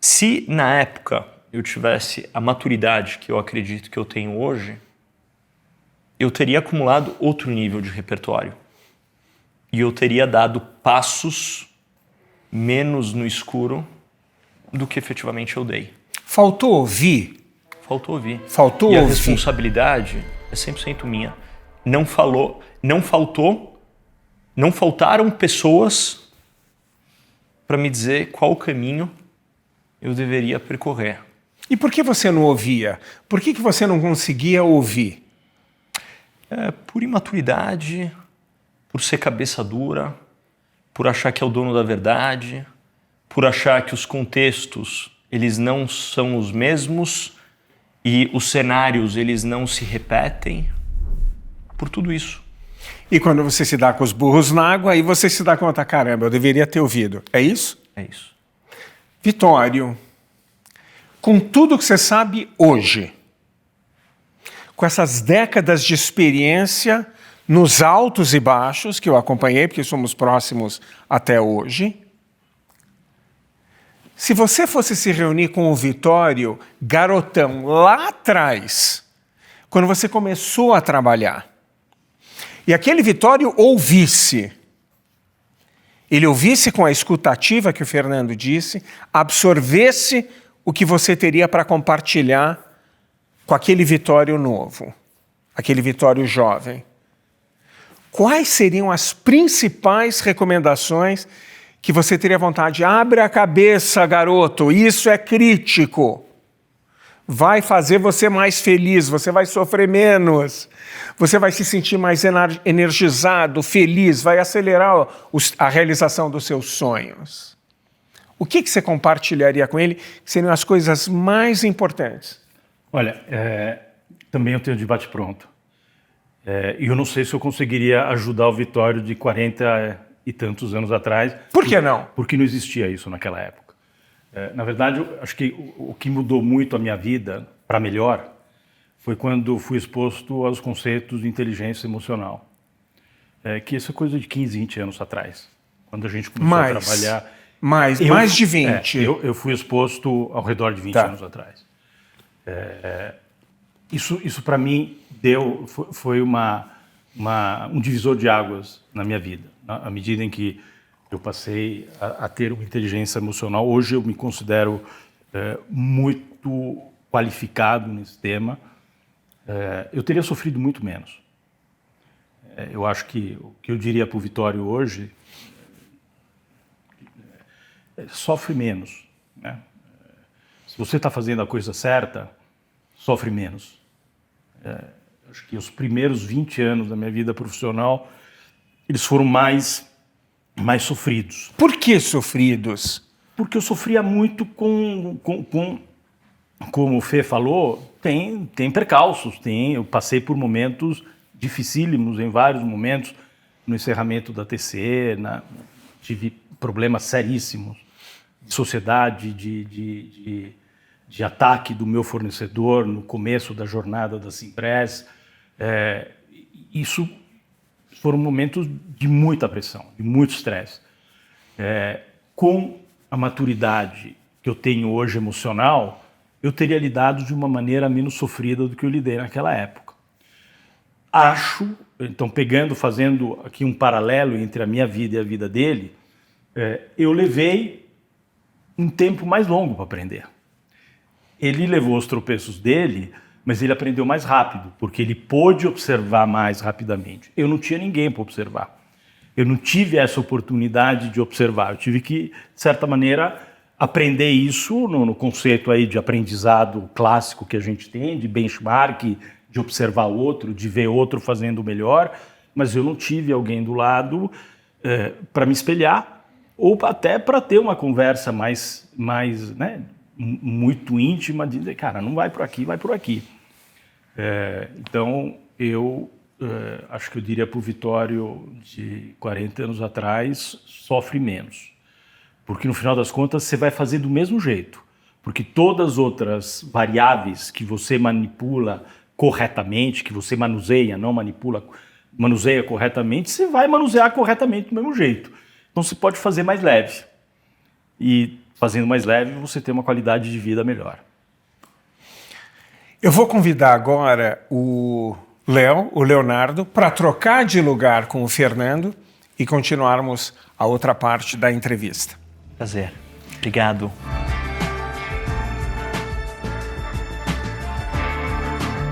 D: se na época eu tivesse a maturidade que eu acredito que eu tenho hoje, eu teria acumulado outro nível de repertório. E eu teria dado passos menos no escuro do que efetivamente eu dei.
B: Faltou ouvir?
D: Faltou ouvir.
B: Faltou
D: e
B: ouvir.
D: A responsabilidade é 100% minha. Não faltaram pessoas para me dizer qual caminho eu deveria percorrer.
B: E por que você não ouvia? Por que você não conseguia ouvir?
D: Por imaturidade, por ser cabeça dura, por achar que é o dono da verdade, por achar que os contextos eles não são os mesmos e os cenários eles não se repetem, por tudo isso.
B: E quando você se dá com os burros na água, aí você se dá conta, caramba, eu deveria ter ouvido. É isso?
D: É isso.
B: Vitório, com tudo que você sabe hoje, com essas décadas de experiência nos altos e baixos, que eu acompanhei, porque somos próximos até hoje, se você fosse se reunir com o Vitório, garotão, lá atrás, quando você começou a trabalhar, e aquele Vitório ouvisse, ele ouvisse com a escutativa que o Fernando disse, absorvesse o que você teria para compartilhar com aquele Vitório novo, aquele Vitório jovem. Quais seriam as principais recomendações que você teria vontade? Abre a cabeça, garoto, isso é crítico. Vai fazer você mais feliz, você vai sofrer menos, você vai se sentir mais energizado, feliz, vai acelerar a realização dos seus sonhos. O que você compartilharia com ele que seriam as coisas mais importantes?
A: Olha, também eu tenho debate pronto. E eu não sei se eu conseguiria ajudar o Vitório de 40 e tantos anos atrás.
B: Por que não?
A: Porque não existia isso naquela época. Na verdade, eu acho que o que mudou muito a minha vida, para melhor, foi quando fui exposto aos conceitos de inteligência emocional. Que isso é coisa de 15, 20 anos atrás. Quando a gente começou a trabalhar...
B: Mais de 20.
A: Eu fui exposto ao redor de 20 anos atrás. Isso para mim foi um divisor de águas na minha vida. À medida em que eu passei a ter uma inteligência emocional, hoje eu me considero muito qualificado nesse tema. Eu teria sofrido muito menos. Eu acho que o que eu diria para o Vitório hoje sofre menos, né? Se você está fazendo a coisa certa, sofre menos. Acho que os primeiros 20 anos da minha vida profissional, eles foram mais sofridos.
B: Por que sofridos?
A: Porque eu sofria muito com como o Fê falou, tem percalços, eu passei por momentos dificílimos em vários momentos, no encerramento da TC, tive problemas seríssimos de sociedade, de ataque do meu fornecedor no começo da jornada da Simpress. Isso foram momentos de muita pressão, de muito estresse. Com a maturidade que eu tenho hoje emocional, eu teria lidado de uma maneira menos sofrida do que eu lidei naquela época. Acho, então fazendo aqui um paralelo entre a minha vida e a vida dele, eu levei um tempo mais longo para aprender. Ele levou os tropeços dele, mas ele aprendeu mais rápido, porque ele pôde observar mais rapidamente. Eu não tinha ninguém para observar. Eu não tive essa oportunidade de observar. Eu tive que, de certa maneira, aprender isso no conceito aí de aprendizado clássico que a gente tem, de benchmark, de observar o outro, de ver outro fazendo melhor, mas eu não tive alguém do lado para me espelhar ou até para ter uma conversa mais né, muito íntima, de dizer, cara, não vai por aqui, vai por aqui. Então, eu acho que eu diria para o Vitório de 40 anos atrás, sofre menos. Porque no final das contas você vai fazer do mesmo jeito. Porque todas as outras variáveis que você manipula corretamente, que você manuseia, não manipula, manuseia corretamente, você vai manusear corretamente do mesmo jeito. Então você pode fazer mais leve. E fazendo mais leve você tem uma qualidade de vida melhor.
B: Eu vou convidar agora o Leonardo, para trocar de lugar com o Fernando e continuarmos a outra parte da entrevista.
D: Prazer. Obrigado.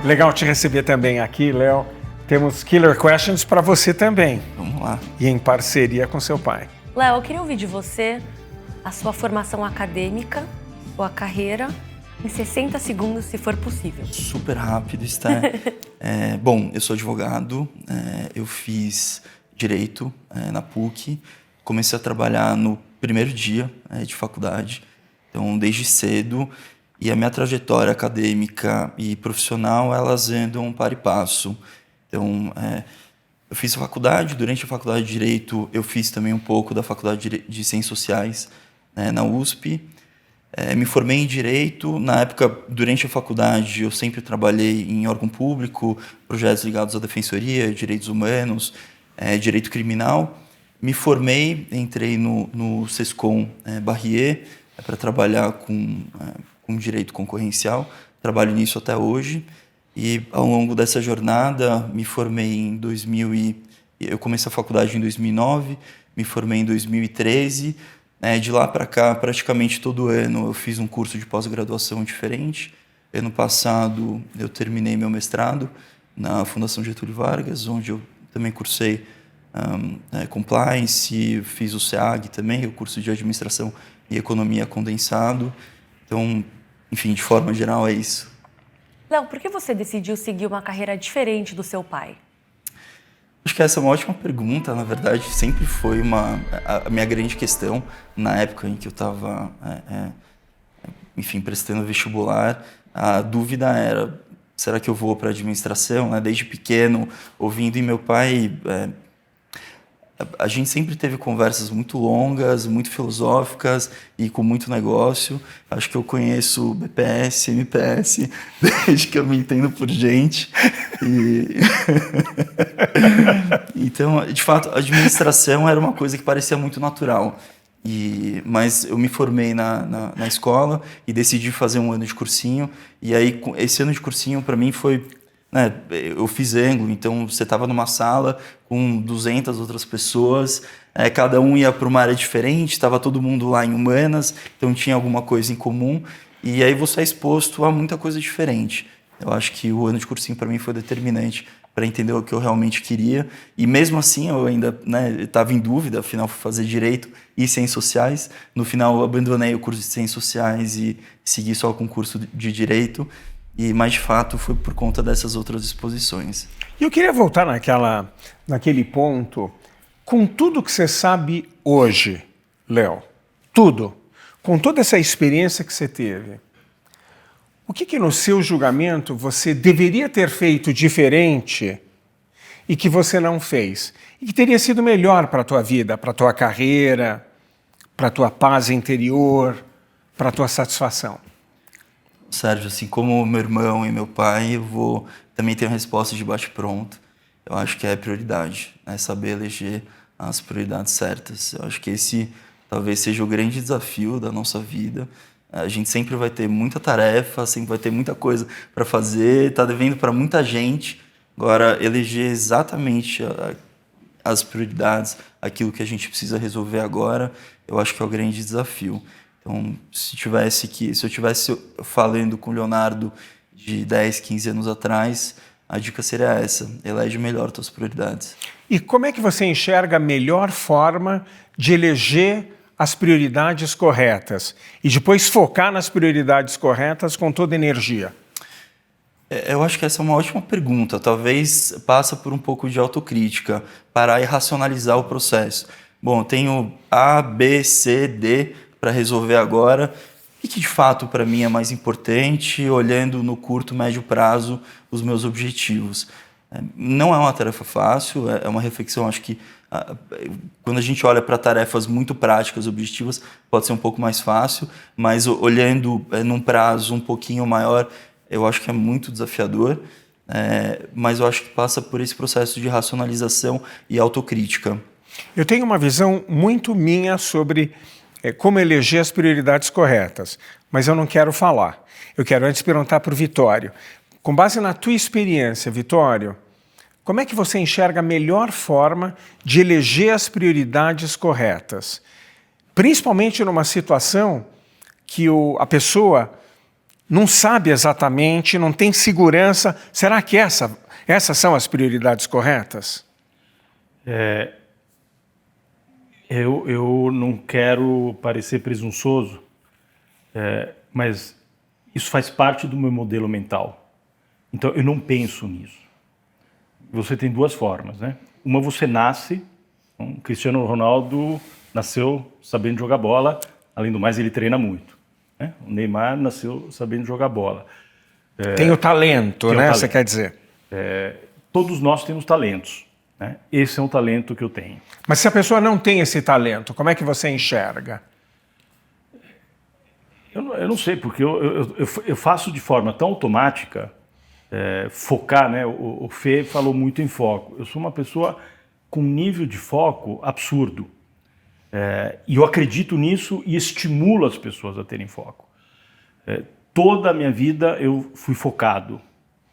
B: Legal te receber também aqui, Léo. Temos Killer Questions para você também.
E: Vamos lá.
B: E em parceria com seu pai.
C: Léo, eu queria ouvir de você a sua formação acadêmica, sua carreira, em 60 segundos, se for possível.
E: Super rápido, Esther. Bom, eu sou advogado, eu fiz Direito na PUC, comecei a trabalhar no primeiro dia de faculdade, então desde cedo, e a minha trajetória acadêmica e profissional, elas andam par e passo. Então, eu fiz faculdade, durante a faculdade de Direito, eu fiz também um pouco da faculdade de Ciências Sociais na USP. Me formei em Direito. Na época, durante a faculdade, eu sempre trabalhei em órgão público, projetos ligados à defensoria, direitos humanos, direito criminal. Me formei, entrei no Sescom Barrier para trabalhar com direito concorrencial. Trabalho nisso até hoje. E ao longo dessa jornada, me formei eu comecei a faculdade em 2009, me formei em 2013. De lá para cá, praticamente todo ano, eu fiz um curso de pós-graduação diferente. Ano passado, eu terminei meu mestrado na Fundação Getúlio Vargas, onde eu também cursei Compliance, fiz o SEAG também, o curso de Administração e Economia condensado. Então, enfim, de forma geral, é isso.
C: Léo, por que você decidiu seguir uma carreira diferente do seu pai?
E: Acho que essa é uma ótima pergunta. Na verdade, sempre foi a minha grande questão na época em que eu estava, enfim, prestando vestibular. A dúvida era, será que eu vou para a administração? Desde pequeno, ouvindo em meu pai, a gente sempre teve conversas muito longas, muito filosóficas e com muito negócio. Acho que eu conheço BPS, MPS, desde que eu me entendo por gente. Então, de fato, a administração era uma coisa que parecia muito natural. Mas eu me formei na escola e decidi fazer um ano de cursinho. E aí, esse ano de cursinho, para mim, foi... eu fiz ângulo, então você estava numa sala com 200 outras pessoas, cada um ia para uma área diferente, estava todo mundo lá em humanas, então tinha alguma coisa em comum, e aí você é exposto a muita coisa diferente. Eu acho que o ano de cursinho para mim foi determinante para entender o que eu realmente queria, e mesmo assim eu ainda estava em dúvida, afinal fui fazer Direito e Ciências Sociais. No final eu abandonei o curso de Ciências Sociais e segui só com o curso de Direito. Mas, de fato, foi por conta dessas outras exposições.
B: E eu queria voltar naquele ponto, com tudo que você sabe hoje, Léo, tudo, com toda essa experiência que você teve, o que no seu julgamento você deveria ter feito diferente e que você não fez? E que teria sido melhor para a tua vida, para a tua carreira, para a tua paz interior, para a tua satisfação?
E: Sérgio, assim como meu irmão e meu pai, eu também tenho a resposta de bate-pronto. Eu acho que é prioridade, saber eleger as prioridades certas. Eu acho que esse talvez seja o grande desafio da nossa vida. A gente sempre vai ter muita tarefa, sempre vai ter muita coisa para fazer, está devendo para muita gente. Agora, eleger exatamente as prioridades, aquilo que a gente precisa resolver agora, eu acho que é o grande desafio. Então, se eu estivesse falando com o Leonardo de 10, 15 anos atrás, a dica seria essa: elege melhor as tuas prioridades.
B: E como é que você enxerga a melhor forma de eleger as prioridades corretas e depois focar nas prioridades corretas com toda a energia?
E: Eu acho que essa é uma ótima pergunta. Talvez passa por um pouco de autocrítica, parar e racionalizar o processo. Bom, eu tenho A, B, C, D para resolver agora. E que de fato para mim é mais importante, olhando no curto, médio prazo os meus objetivos. Não é uma tarefa fácil, é uma reflexão, acho que quando a gente olha para tarefas muito práticas, objetivas, pode ser um pouco mais fácil, mas olhando num prazo um pouquinho maior, eu acho que é muito desafiador, mas eu acho que passa por esse processo de racionalização e autocrítica.
B: Eu tenho uma visão muito minha sobre como eleger as prioridades corretas, mas eu não quero falar. Eu quero antes perguntar para o Vitório. Com base na tua experiência, Vitório, como é que você enxerga a melhor forma de eleger as prioridades corretas? Principalmente numa situação que a pessoa não sabe exatamente, não tem segurança. Será que essas são as prioridades corretas?
A: Eu não quero parecer presunçoso, mas isso faz parte do meu modelo mental. Então, eu não penso nisso. Você tem duas formas, né? Uma, você nasce, o Cristiano Ronaldo nasceu sabendo jogar bola, além do mais, ele treina muito. Né? O Neymar nasceu sabendo jogar bola.
B: Tem o talento, né? Você quer dizer?
A: Todos nós temos talentos. Né? Esse é um talento que eu tenho.
B: Mas se a pessoa não tem esse talento, como é que você enxerga?
A: Eu não sei, porque eu faço de forma tão automática, focar, né? O Fê falou muito em foco. Eu sou uma pessoa com nível de foco absurdo. E eu acredito nisso e estimulo as pessoas a terem foco. Toda a minha vida eu fui focado.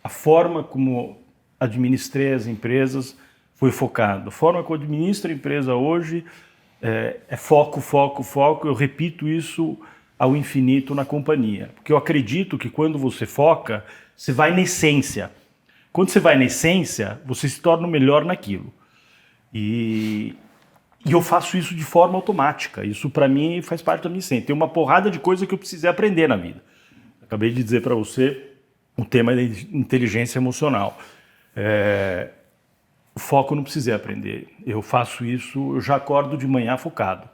A: A forma como administrei as empresas foi focado. A forma como eu administro a empresa hoje é foco, foco, foco. Eu repito isso ao infinito na companhia. Porque eu acredito que quando você foca, você vai na essência. Quando você vai na essência, você se torna o melhor naquilo. E eu faço isso de forma automática. Isso, para mim, faz parte da minha essência. Tem uma porrada de coisa que eu precisei aprender na vida. Acabei de dizer para você o tema da inteligência emocional. O foco eu não precisei aprender. Eu faço isso, eu já acordo de manhã focado.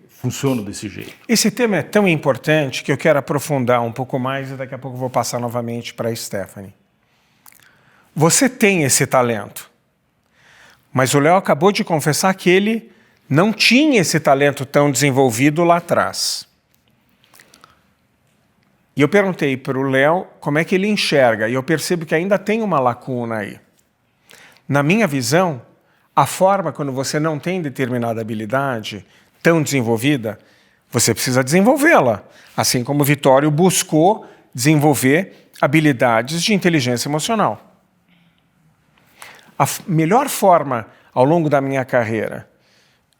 A: Funciono desse jeito.
B: Esse tema é tão importante que eu quero aprofundar um pouco mais e daqui a pouco eu vou passar novamente para a Stephanie. Você tem esse talento, mas o Léo acabou de confessar que ele não tinha esse talento tão desenvolvido lá atrás. E eu perguntei para o Léo como é que ele enxerga, e eu percebo que ainda tem uma lacuna aí. Na minha visão, a forma quando você não tem determinada habilidade tão desenvolvida, você precisa desenvolvê-la. Assim como o Vitório buscou desenvolver habilidades de inteligência emocional. A melhor forma, ao longo da minha carreira,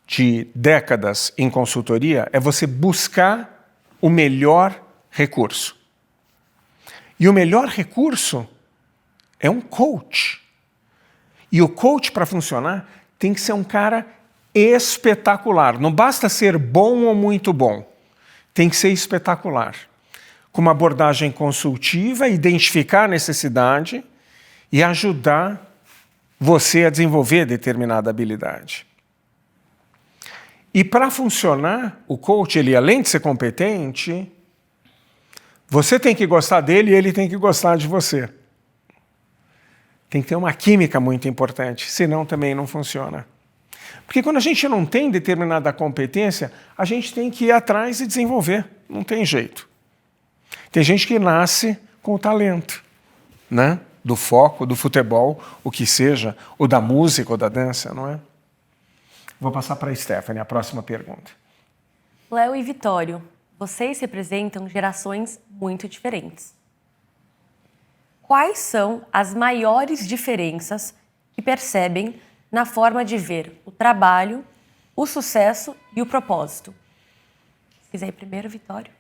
B: de décadas em consultoria, é você buscar o melhor recurso. E o melhor recurso é um coach. E o coach, para funcionar, tem que ser um cara espetacular. Não basta ser bom ou muito bom. Tem que ser espetacular. Com uma abordagem consultiva, identificar a necessidade e ajudar você a desenvolver determinada habilidade. E para funcionar, o coach, ele além de ser competente, você tem que gostar dele e ele tem que gostar de você. Tem que ter uma química muito importante, senão também não funciona. Porque quando a gente não tem determinada competência, a gente tem que ir atrás e desenvolver. Não tem jeito. Tem gente que nasce com o talento, né? Do foco, do futebol, o que seja, ou da música, ou da dança, não é? Vou passar para a Stephanie, a próxima pergunta.
C: Léo e Vitório, vocês representam gerações muito diferentes. Quais são as maiores diferenças que percebem na forma de ver o trabalho, o sucesso e o propósito? Se quiser ir primeiro, Vitório.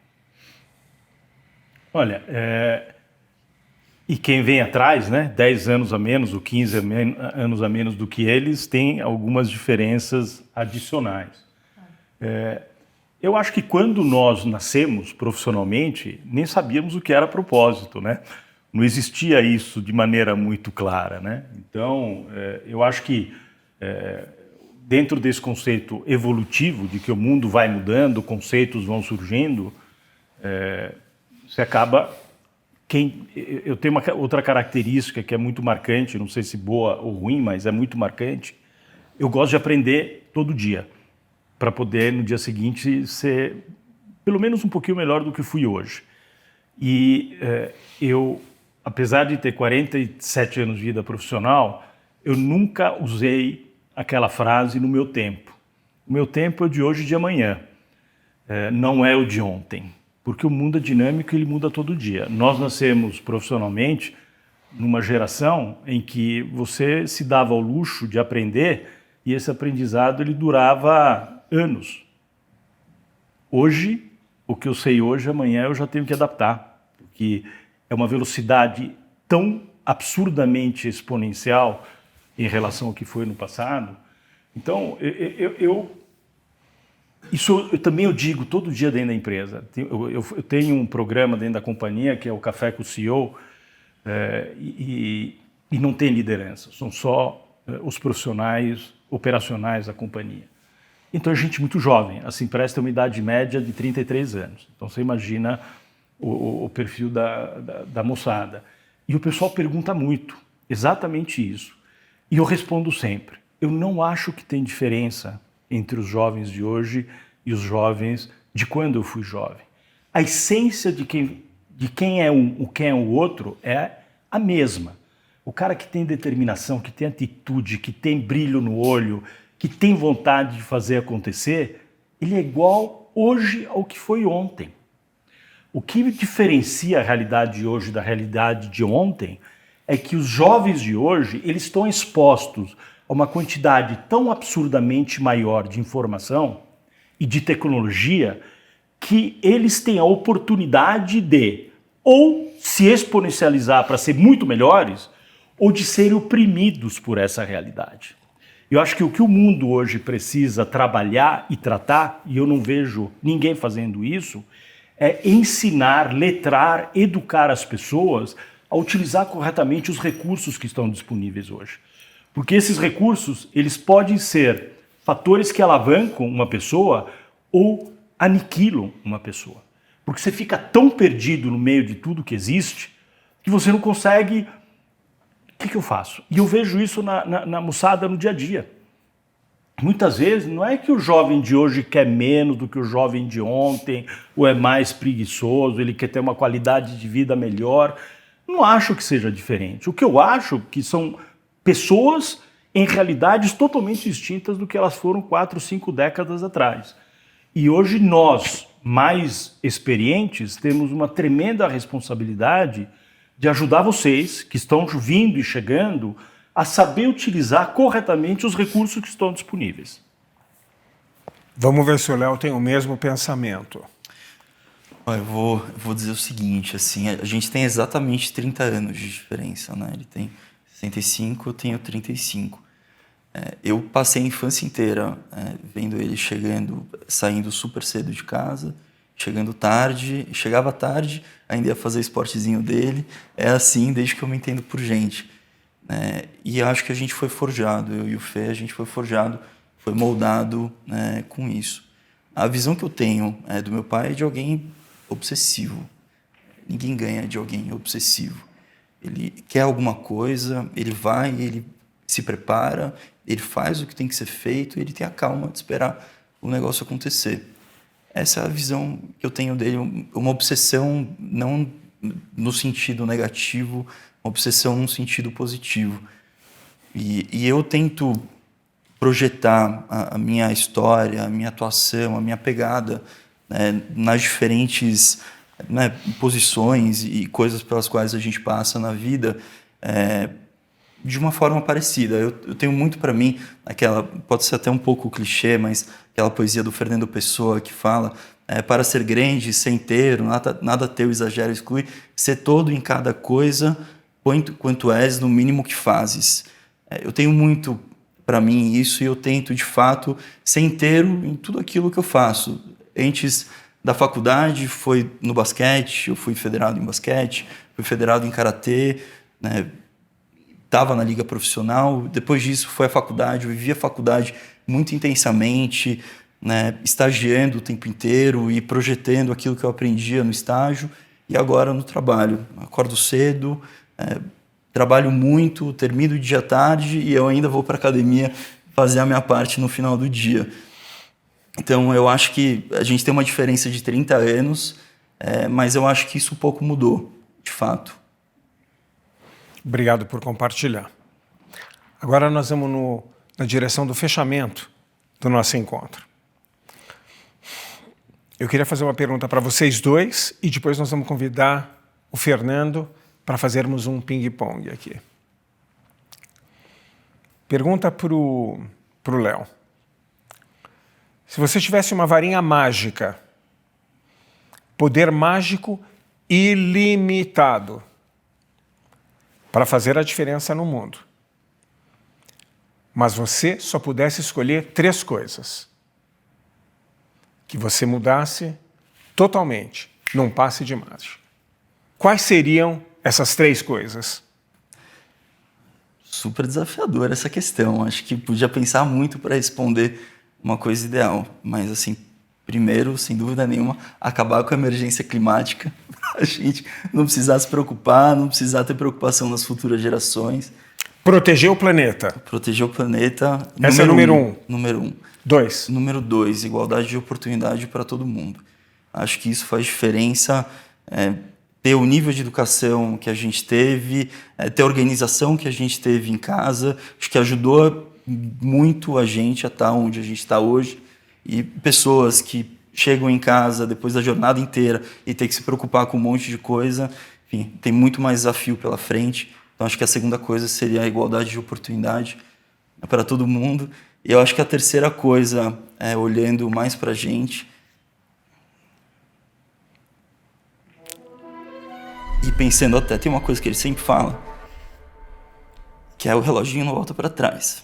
A: Olha, e quem vem atrás, né, 10 anos a menos ou 15 anos a menos do que eles, tem algumas diferenças adicionais. Eu acho que quando nós nascemos profissionalmente, nem sabíamos o que era propósito, né? Não existia isso de maneira muito clara, né? Então, eu acho que dentro desse conceito evolutivo, de que o mundo vai mudando, conceitos vão surgindo, você acaba... Eu tenho uma outra característica que é muito marcante, não sei se boa ou ruim, mas é muito marcante. Eu gosto de aprender todo dia, para poder, no dia seguinte, ser pelo menos um pouquinho melhor do que fui hoje. E eu, apesar de ter 47 anos de vida profissional, eu nunca usei aquela frase no meu tempo. O meu tempo é o de hoje e de amanhã, não é o de ontem. Porque o mundo é dinâmico e ele muda todo dia. Nós nascemos profissionalmente numa geração em que você se dava ao luxo de aprender e esse aprendizado ele durava anos. Hoje, o que eu sei hoje, amanhã eu já tenho que adaptar, porque é uma velocidade tão absurdamente exponencial em relação ao que foi no passado. Então, isso eu também digo todo dia dentro da empresa. Eu tenho um programa dentro da companhia que é o Café com o CEO e não tem liderança, são só os profissionais operacionais da companhia. Então é gente muito jovem, a Simpress tem uma idade média de 33 anos. Então você imagina o perfil da moçada. E o pessoal pergunta muito, exatamente isso. E eu respondo sempre, eu não acho que tem diferença entre os jovens de hoje e os jovens de quando eu fui jovem. A essência de quem é quem é o outro é a mesma. O cara que tem determinação, que tem atitude, que tem brilho no olho, que tem vontade de fazer acontecer, ele é igual hoje ao que foi ontem. O que diferencia a realidade de hoje da realidade de ontem é que os jovens de hoje eles estão expostos a uma quantidade tão absurdamente maior de informação e de tecnologia que eles têm a oportunidade de ou se exponencializar para ser muito melhores ou de serem oprimidos por essa realidade. Eu acho que o que o mundo hoje precisa trabalhar e tratar, e eu não vejo ninguém fazendo isso, é ensinar, letrar, educar as pessoas a utilizar corretamente os recursos que estão disponíveis hoje. Porque esses recursos, eles podem ser fatores que alavancam uma pessoa ou aniquilam uma pessoa. Porque você fica tão perdido no meio de tudo que existe que você não consegue... O que eu faço? E eu vejo isso na moçada no dia a dia. Muitas vezes não é que o jovem de hoje quer menos do que o jovem de ontem, ou é mais preguiçoso, ele quer ter uma qualidade de vida melhor. Não acho que seja diferente. O que eu acho que são pessoas em realidades totalmente distintas do que elas foram 4, 5 décadas atrás. E hoje nós, mais experientes, temos uma tremenda responsabilidade de ajudar vocês, que estão vindo e chegando, a saber utilizar corretamente os recursos que estão disponíveis.
B: Vamos ver se o Léo tem o mesmo pensamento.
E: Eu vou dizer o seguinte, assim, a gente tem exatamente 30 anos de diferença, né? Ele tem 65, eu tenho 35. Eu passei a infância inteira vendo ele saindo super cedo de casa, chegava tarde, ainda ia fazer esportezinho dele. É assim desde que eu me entendo por gente. E acho que a gente foi forjado, eu e o Fê, a gente foi forjado, foi moldado com isso. A visão que eu tenho do meu pai é de alguém obsessivo. Ninguém ganha de alguém obsessivo. Ele quer alguma coisa, ele vai, ele se prepara, ele faz o que tem que ser feito, ele tem a calma de esperar o negócio acontecer. Essa é a visão que eu tenho dele, uma obsessão não no sentido negativo, uma obsessão no sentido positivo. E eu tento projetar a minha história, a minha atuação, a minha pegada nas diferentes posições e coisas pelas quais a gente passa na vida de uma forma parecida. Eu tenho muito para mim, pode ser até um pouco clichê, mas aquela poesia do Fernando Pessoa que fala para ser grande, ser inteiro, nada teu exagero exclui, ser todo em cada coisa, quanto és no mínimo que fazes. Eu tenho muito para mim isso e eu tento, de fato, ser inteiro em tudo aquilo que eu faço. Antes da faculdade foi no basquete, eu fui federado em basquete, fui federado em karatê, estava na liga profissional. Depois disso foi a faculdade, eu vivi a faculdade muito intensamente, né, estagiando o tempo inteiro e projetando aquilo que eu aprendia no estágio e agora no trabalho. Acordo cedo, trabalho muito, termino o dia à tarde e eu ainda vou para a academia fazer a minha parte no final do dia. Então, eu acho que a gente tem uma diferença de 30 anos, mas eu acho que isso um pouco mudou, de fato.
B: Obrigado por compartilhar. Agora nós vamos na direção do fechamento do nosso encontro. Eu queria fazer uma pergunta para vocês dois e depois nós vamos convidar o Fernando para fazermos um ping-pong aqui. Pergunta para o Léo. Se você tivesse uma varinha mágica, poder mágico ilimitado, para fazer a diferença no mundo, mas você só pudesse escolher 3 coisas que você mudasse totalmente num passe de mágica, quais seriam essas 3 coisas?
E: Super desafiadora essa questão. Acho que podia pensar muito para responder uma coisa ideal. Mas, assim, primeiro, sem dúvida nenhuma, acabar com a emergência climática. A gente não precisar se preocupar, não precisar ter preocupação nas futuras gerações.
B: Proteger o planeta.
E: Proteger o planeta.
B: Essa é número 1.
E: Número 1.
B: 2.
E: Número 2, igualdade de oportunidade para todo mundo. Acho que isso faz diferença, ter o nível de educação que a gente teve, ter a organização que a gente teve em casa, acho que ajudou muito a gente a estar onde a gente está hoje. E pessoas que chegam em casa depois da jornada inteira e ter que se preocupar com um monte de coisa, enfim, tem muito mais desafio pela frente. Então acho que a segunda coisa seria a igualdade de oportunidade para todo mundo. E eu acho que a terceira coisa, olhando mais para a gente, e pensando até, tem uma coisa que ele sempre fala, que é o reloginho não volta para trás.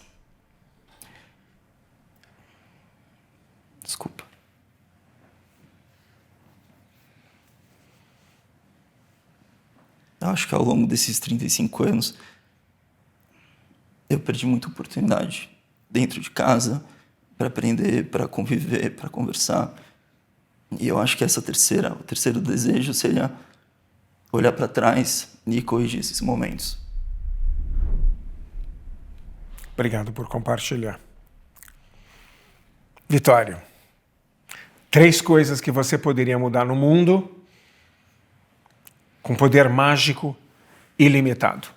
E: Desculpa. Eu acho que ao longo desses 35 anos, eu perdi muita oportunidade dentro de casa para aprender, para conviver, para conversar. E eu acho que o terceiro desejo seria olhar para trás e corrigir esses momentos.
B: Obrigado por compartilhar. Vitório, 3 coisas que você poderia mudar no mundo com poder mágico ilimitado.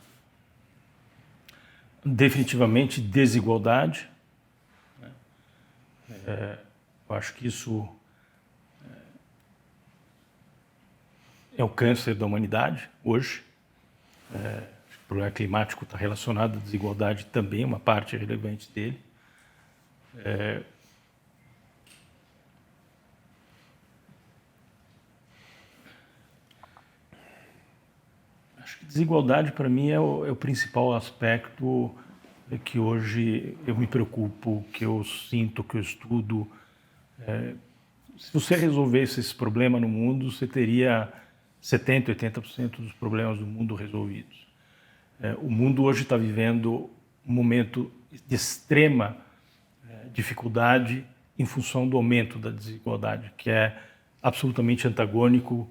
A: Definitivamente desigualdade. Eu acho que isso é o câncer da humanidade hoje. O problema climático está relacionado à desigualdade também, uma parte relevante dele. Acho que desigualdade, para mim, é o principal aspecto que hoje eu me preocupo, que eu sinto, que eu estudo. Se você resolvesse esse problema no mundo, você teria 70%, 80% dos problemas do mundo resolvidos. O mundo hoje está vivendo um momento de extrema dificuldade em função do aumento da desigualdade, que é absolutamente antagônico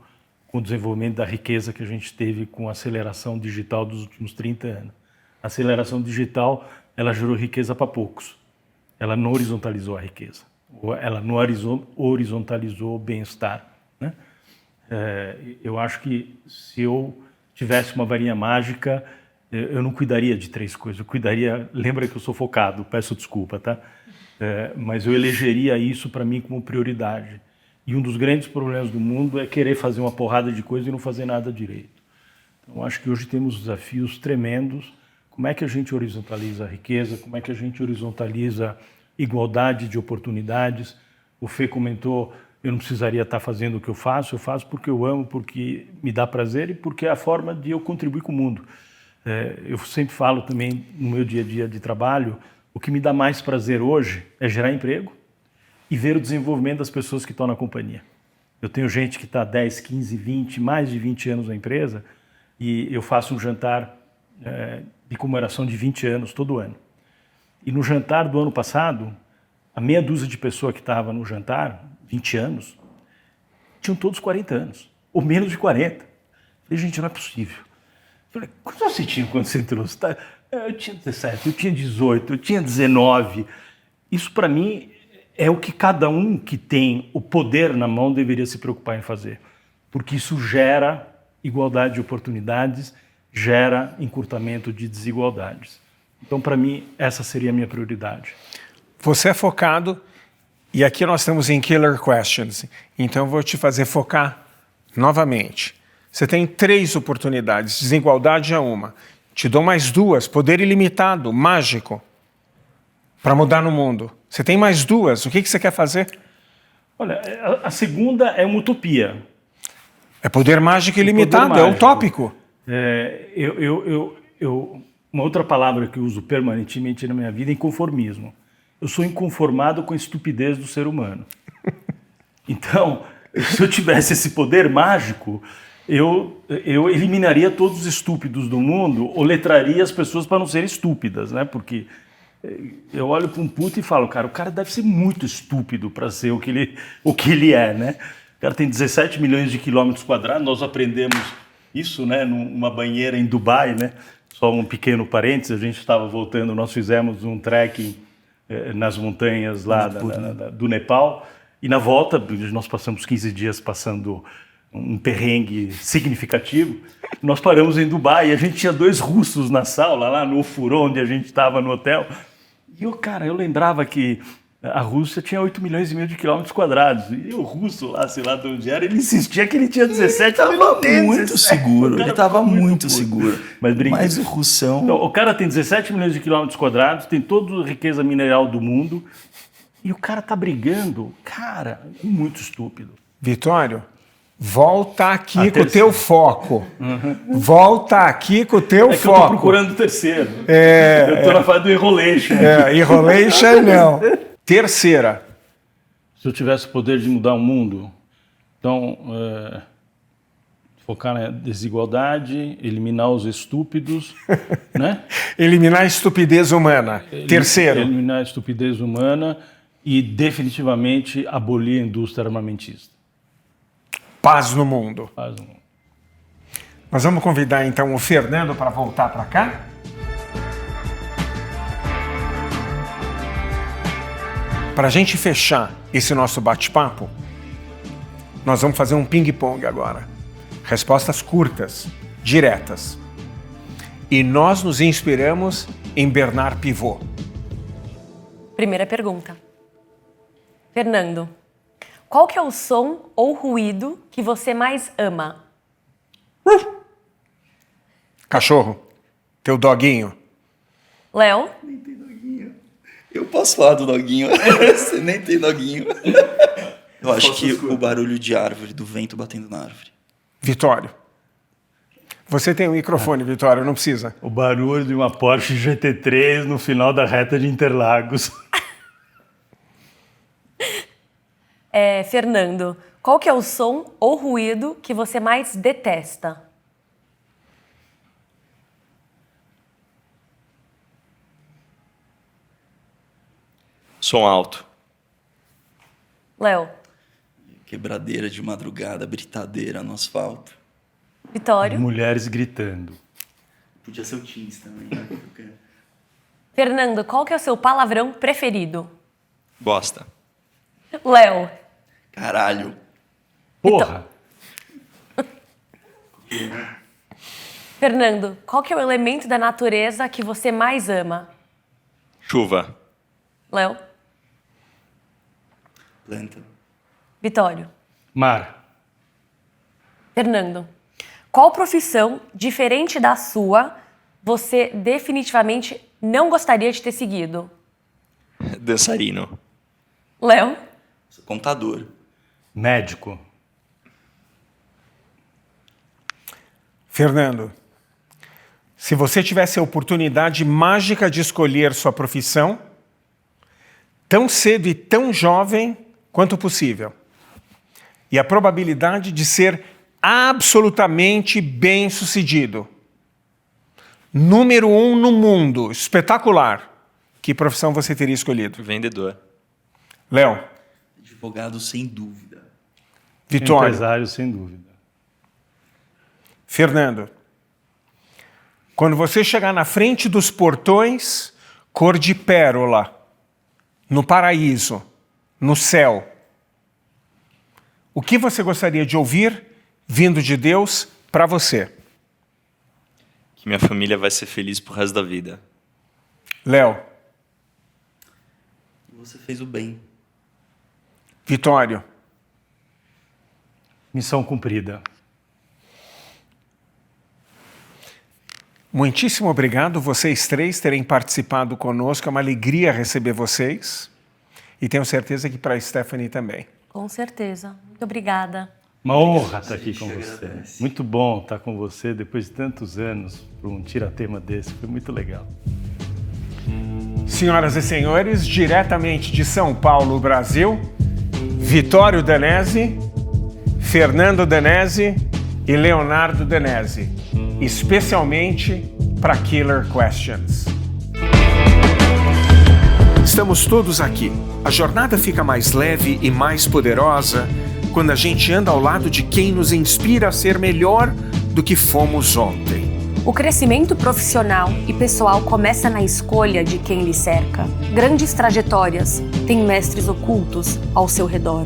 A: com o desenvolvimento da riqueza que a gente teve com a aceleração digital dos últimos 30 anos. A aceleração digital, ela gerou riqueza para poucos. Ela não horizontalizou a riqueza. Ela não horizontalizou o bem-estar, né? Eu acho que se eu tivesse uma varinha mágica, eu não cuidaria de 3 coisas. Eu cuidaria... Lembra que eu sou focado, peço desculpa, tá? Mas eu elegeria isso para mim como prioridade. E um dos grandes problemas do mundo é querer fazer uma porrada de coisa e não fazer nada direito. Então, acho que hoje temos desafios tremendos. Como é que a gente horizontaliza a riqueza? Como é que a gente horizontaliza igualdade de oportunidades? O Fê comentou, eu não precisaria estar fazendo o que eu faço porque eu amo, porque me dá prazer e porque é a forma de eu contribuir com o mundo. Eu sempre falo também no meu dia a dia de trabalho, o que me dá mais prazer hoje é gerar emprego e ver o desenvolvimento das pessoas que estão na companhia. Eu tenho gente que está 10, 15, 20, mais de 20 anos na empresa e eu faço um jantar de comemoração de 20 anos todo ano. E no jantar do ano passado, a meia dúzia de pessoas que estava no jantar, 20 anos, tinham todos 40 anos, ou menos de 40. Falei, gente, não é possível. Falei, quantos você tinha quando você entrou? Eu tinha 17, eu tinha 18, eu tinha 19. Isso, para mim, é o que cada um que tem o poder na mão deveria se preocupar em fazer. Porque isso gera igualdade de oportunidades, gera encurtamento de desigualdades. Então, para mim, essa seria a minha prioridade.
B: Você é focado, e aqui nós estamos em Killer Questions, então eu vou te fazer focar novamente. Você tem 3 oportunidades, desigualdade é uma. Te dou mais 2, poder ilimitado, mágico, para mudar no mundo. Você tem mais 2, o que você quer fazer?
A: Olha, a segunda é uma utopia.
B: É poder mágico ilimitado, é utópico.
A: Uma outra palavra que eu uso permanentemente na minha vida é inconformismo. Eu sou inconformado com a estupidez do ser humano. Então, se eu tivesse esse poder mágico, eu eliminaria todos os estúpidos do mundo ou letraria as pessoas para não serem estúpidas, né? Porque eu olho para um puto e falo, cara, o cara deve ser muito estúpido para ser o que ele é, né? O cara tem 17 milhões de quilômetros quadrados, nós aprendemos isso, né, numa banheira em Dubai, né? Só um pequeno parênteses, a gente estava voltando, nós fizemos um trekking nas montanhas lá do Nepal, e na volta, nós passamos 15 dias passando um perrengue significativo, nós paramos em Dubai e a gente tinha 2 russos na sala, lá no furão onde a gente estava no hotel, e eu lembrava que a Rússia tinha 8 milhões e meio de quilômetros quadrados. E o russo lá, sei lá de onde era, ele insistia que ele tinha 17.
E: Ele estava muito seguro. Ele estava muito seguro. Mas o russão...
A: Então, o cara tem 17 milhões de quilômetros quadrados, tem toda a riqueza mineral do mundo, e o cara tá brigando. Cara, é muito estúpido.
B: Vitório, volta aqui com o teu foco. Volta aqui com o teu foco.
A: Eu tô procurando o terceiro. Eu tô na fase do enrolation.
B: Enrolation não. Terceira.
A: Se eu tivesse o poder de mudar o mundo, então, focar na desigualdade, eliminar os estúpidos, né?
B: Eliminar a estupidez humana. Terceiro.
A: Eliminar a estupidez humana e definitivamente abolir a indústria armamentista.
B: Paz no mundo.
A: Paz no mundo.
B: Nós vamos convidar então o Fernando para voltar para cá. Para a gente fechar esse nosso bate-papo, nós vamos fazer um ping-pong agora. Respostas curtas, diretas. E nós nos inspiramos em Bernard Pivot.
C: Primeira pergunta. Fernando, qual que é o som ou ruído que você mais ama?
B: Cachorro, teu doguinho.
C: Léo?
E: Eu posso falar do doguinho. Você nem tem doguinho. Eu acho que o barulho de árvore, do vento batendo na árvore.
B: Vitório. Você tem um microfone, Vitório, não precisa.
A: O barulho de uma Porsche GT3 no final da reta de Interlagos.
C: Fernando, qual que é o som ou ruído que você mais detesta?
D: Som alto.
C: Léo?
E: Quebradeira de madrugada, britadeira no asfalto.
C: Vitório?
A: Mulheres gritando.
E: Podia ser o Teams também, né?
C: Fernando, qual que é o seu palavrão preferido?
D: Bosta.
C: Léo?
E: Caralho.
A: Porra!
C: Fernando, qual que é o elemento da natureza que você mais ama?
D: Chuva.
C: Léo?
E: Planta.
C: Vitório?
A: Mar.
C: Fernando, qual profissão, diferente da sua, você definitivamente não gostaria de ter seguido?
D: Dançarino.
C: Léo?
E: Sou contador.
A: Médico.
B: Fernando, se você tivesse a oportunidade mágica de escolher sua profissão, tão cedo e tão jovem quanto possível, e a probabilidade de ser absolutamente bem-sucedido, número 1 no mundo, espetacular, que profissão você teria escolhido?
D: Vendedor.
B: Léo.
E: Advogado, sem dúvida.
B: Vitório.
A: Empresário, sem dúvida.
B: Fernando. Quando você chegar na frente dos portões, cor de pérola, no paraíso, no céu, o que você gostaria de ouvir vindo de Deus para você?
D: Que minha família vai ser feliz pro resto da vida.
B: Léo.
E: Você fez o bem.
B: Vitório.
A: Missão cumprida.
B: Muitíssimo obrigado vocês três terem participado conosco. É uma alegria receber vocês. E tenho certeza que para a Stephanie também.
C: Com certeza. Muito obrigada.
A: Uma honra estar aqui com você. Muito bom estar com você depois de tantos anos para um tiratema desse. Foi muito legal.
B: Senhoras e senhores, diretamente de São Paulo, Brasil, Vitório Danese, Fernando Danese e Leonardo Danese, especialmente para Killer Questions. Estamos todos aqui. A jornada fica mais leve e mais poderosa quando a gente anda ao lado de quem nos inspira a ser melhor do que fomos ontem.
C: O crescimento profissional e pessoal começa na escolha de quem lhe cerca. Grandes trajetórias têm mestres ocultos ao seu redor.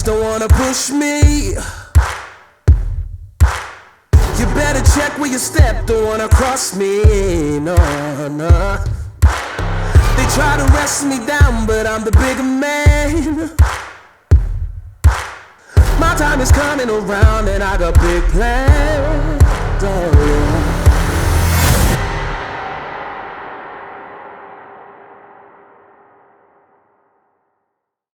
F: Don't wanna push me. You better check where you step. Don't wanna cross me. No, no. They try to wrestle me down, but I'm the bigger man. My time is coming around, and I got big plans. Oh, yeah.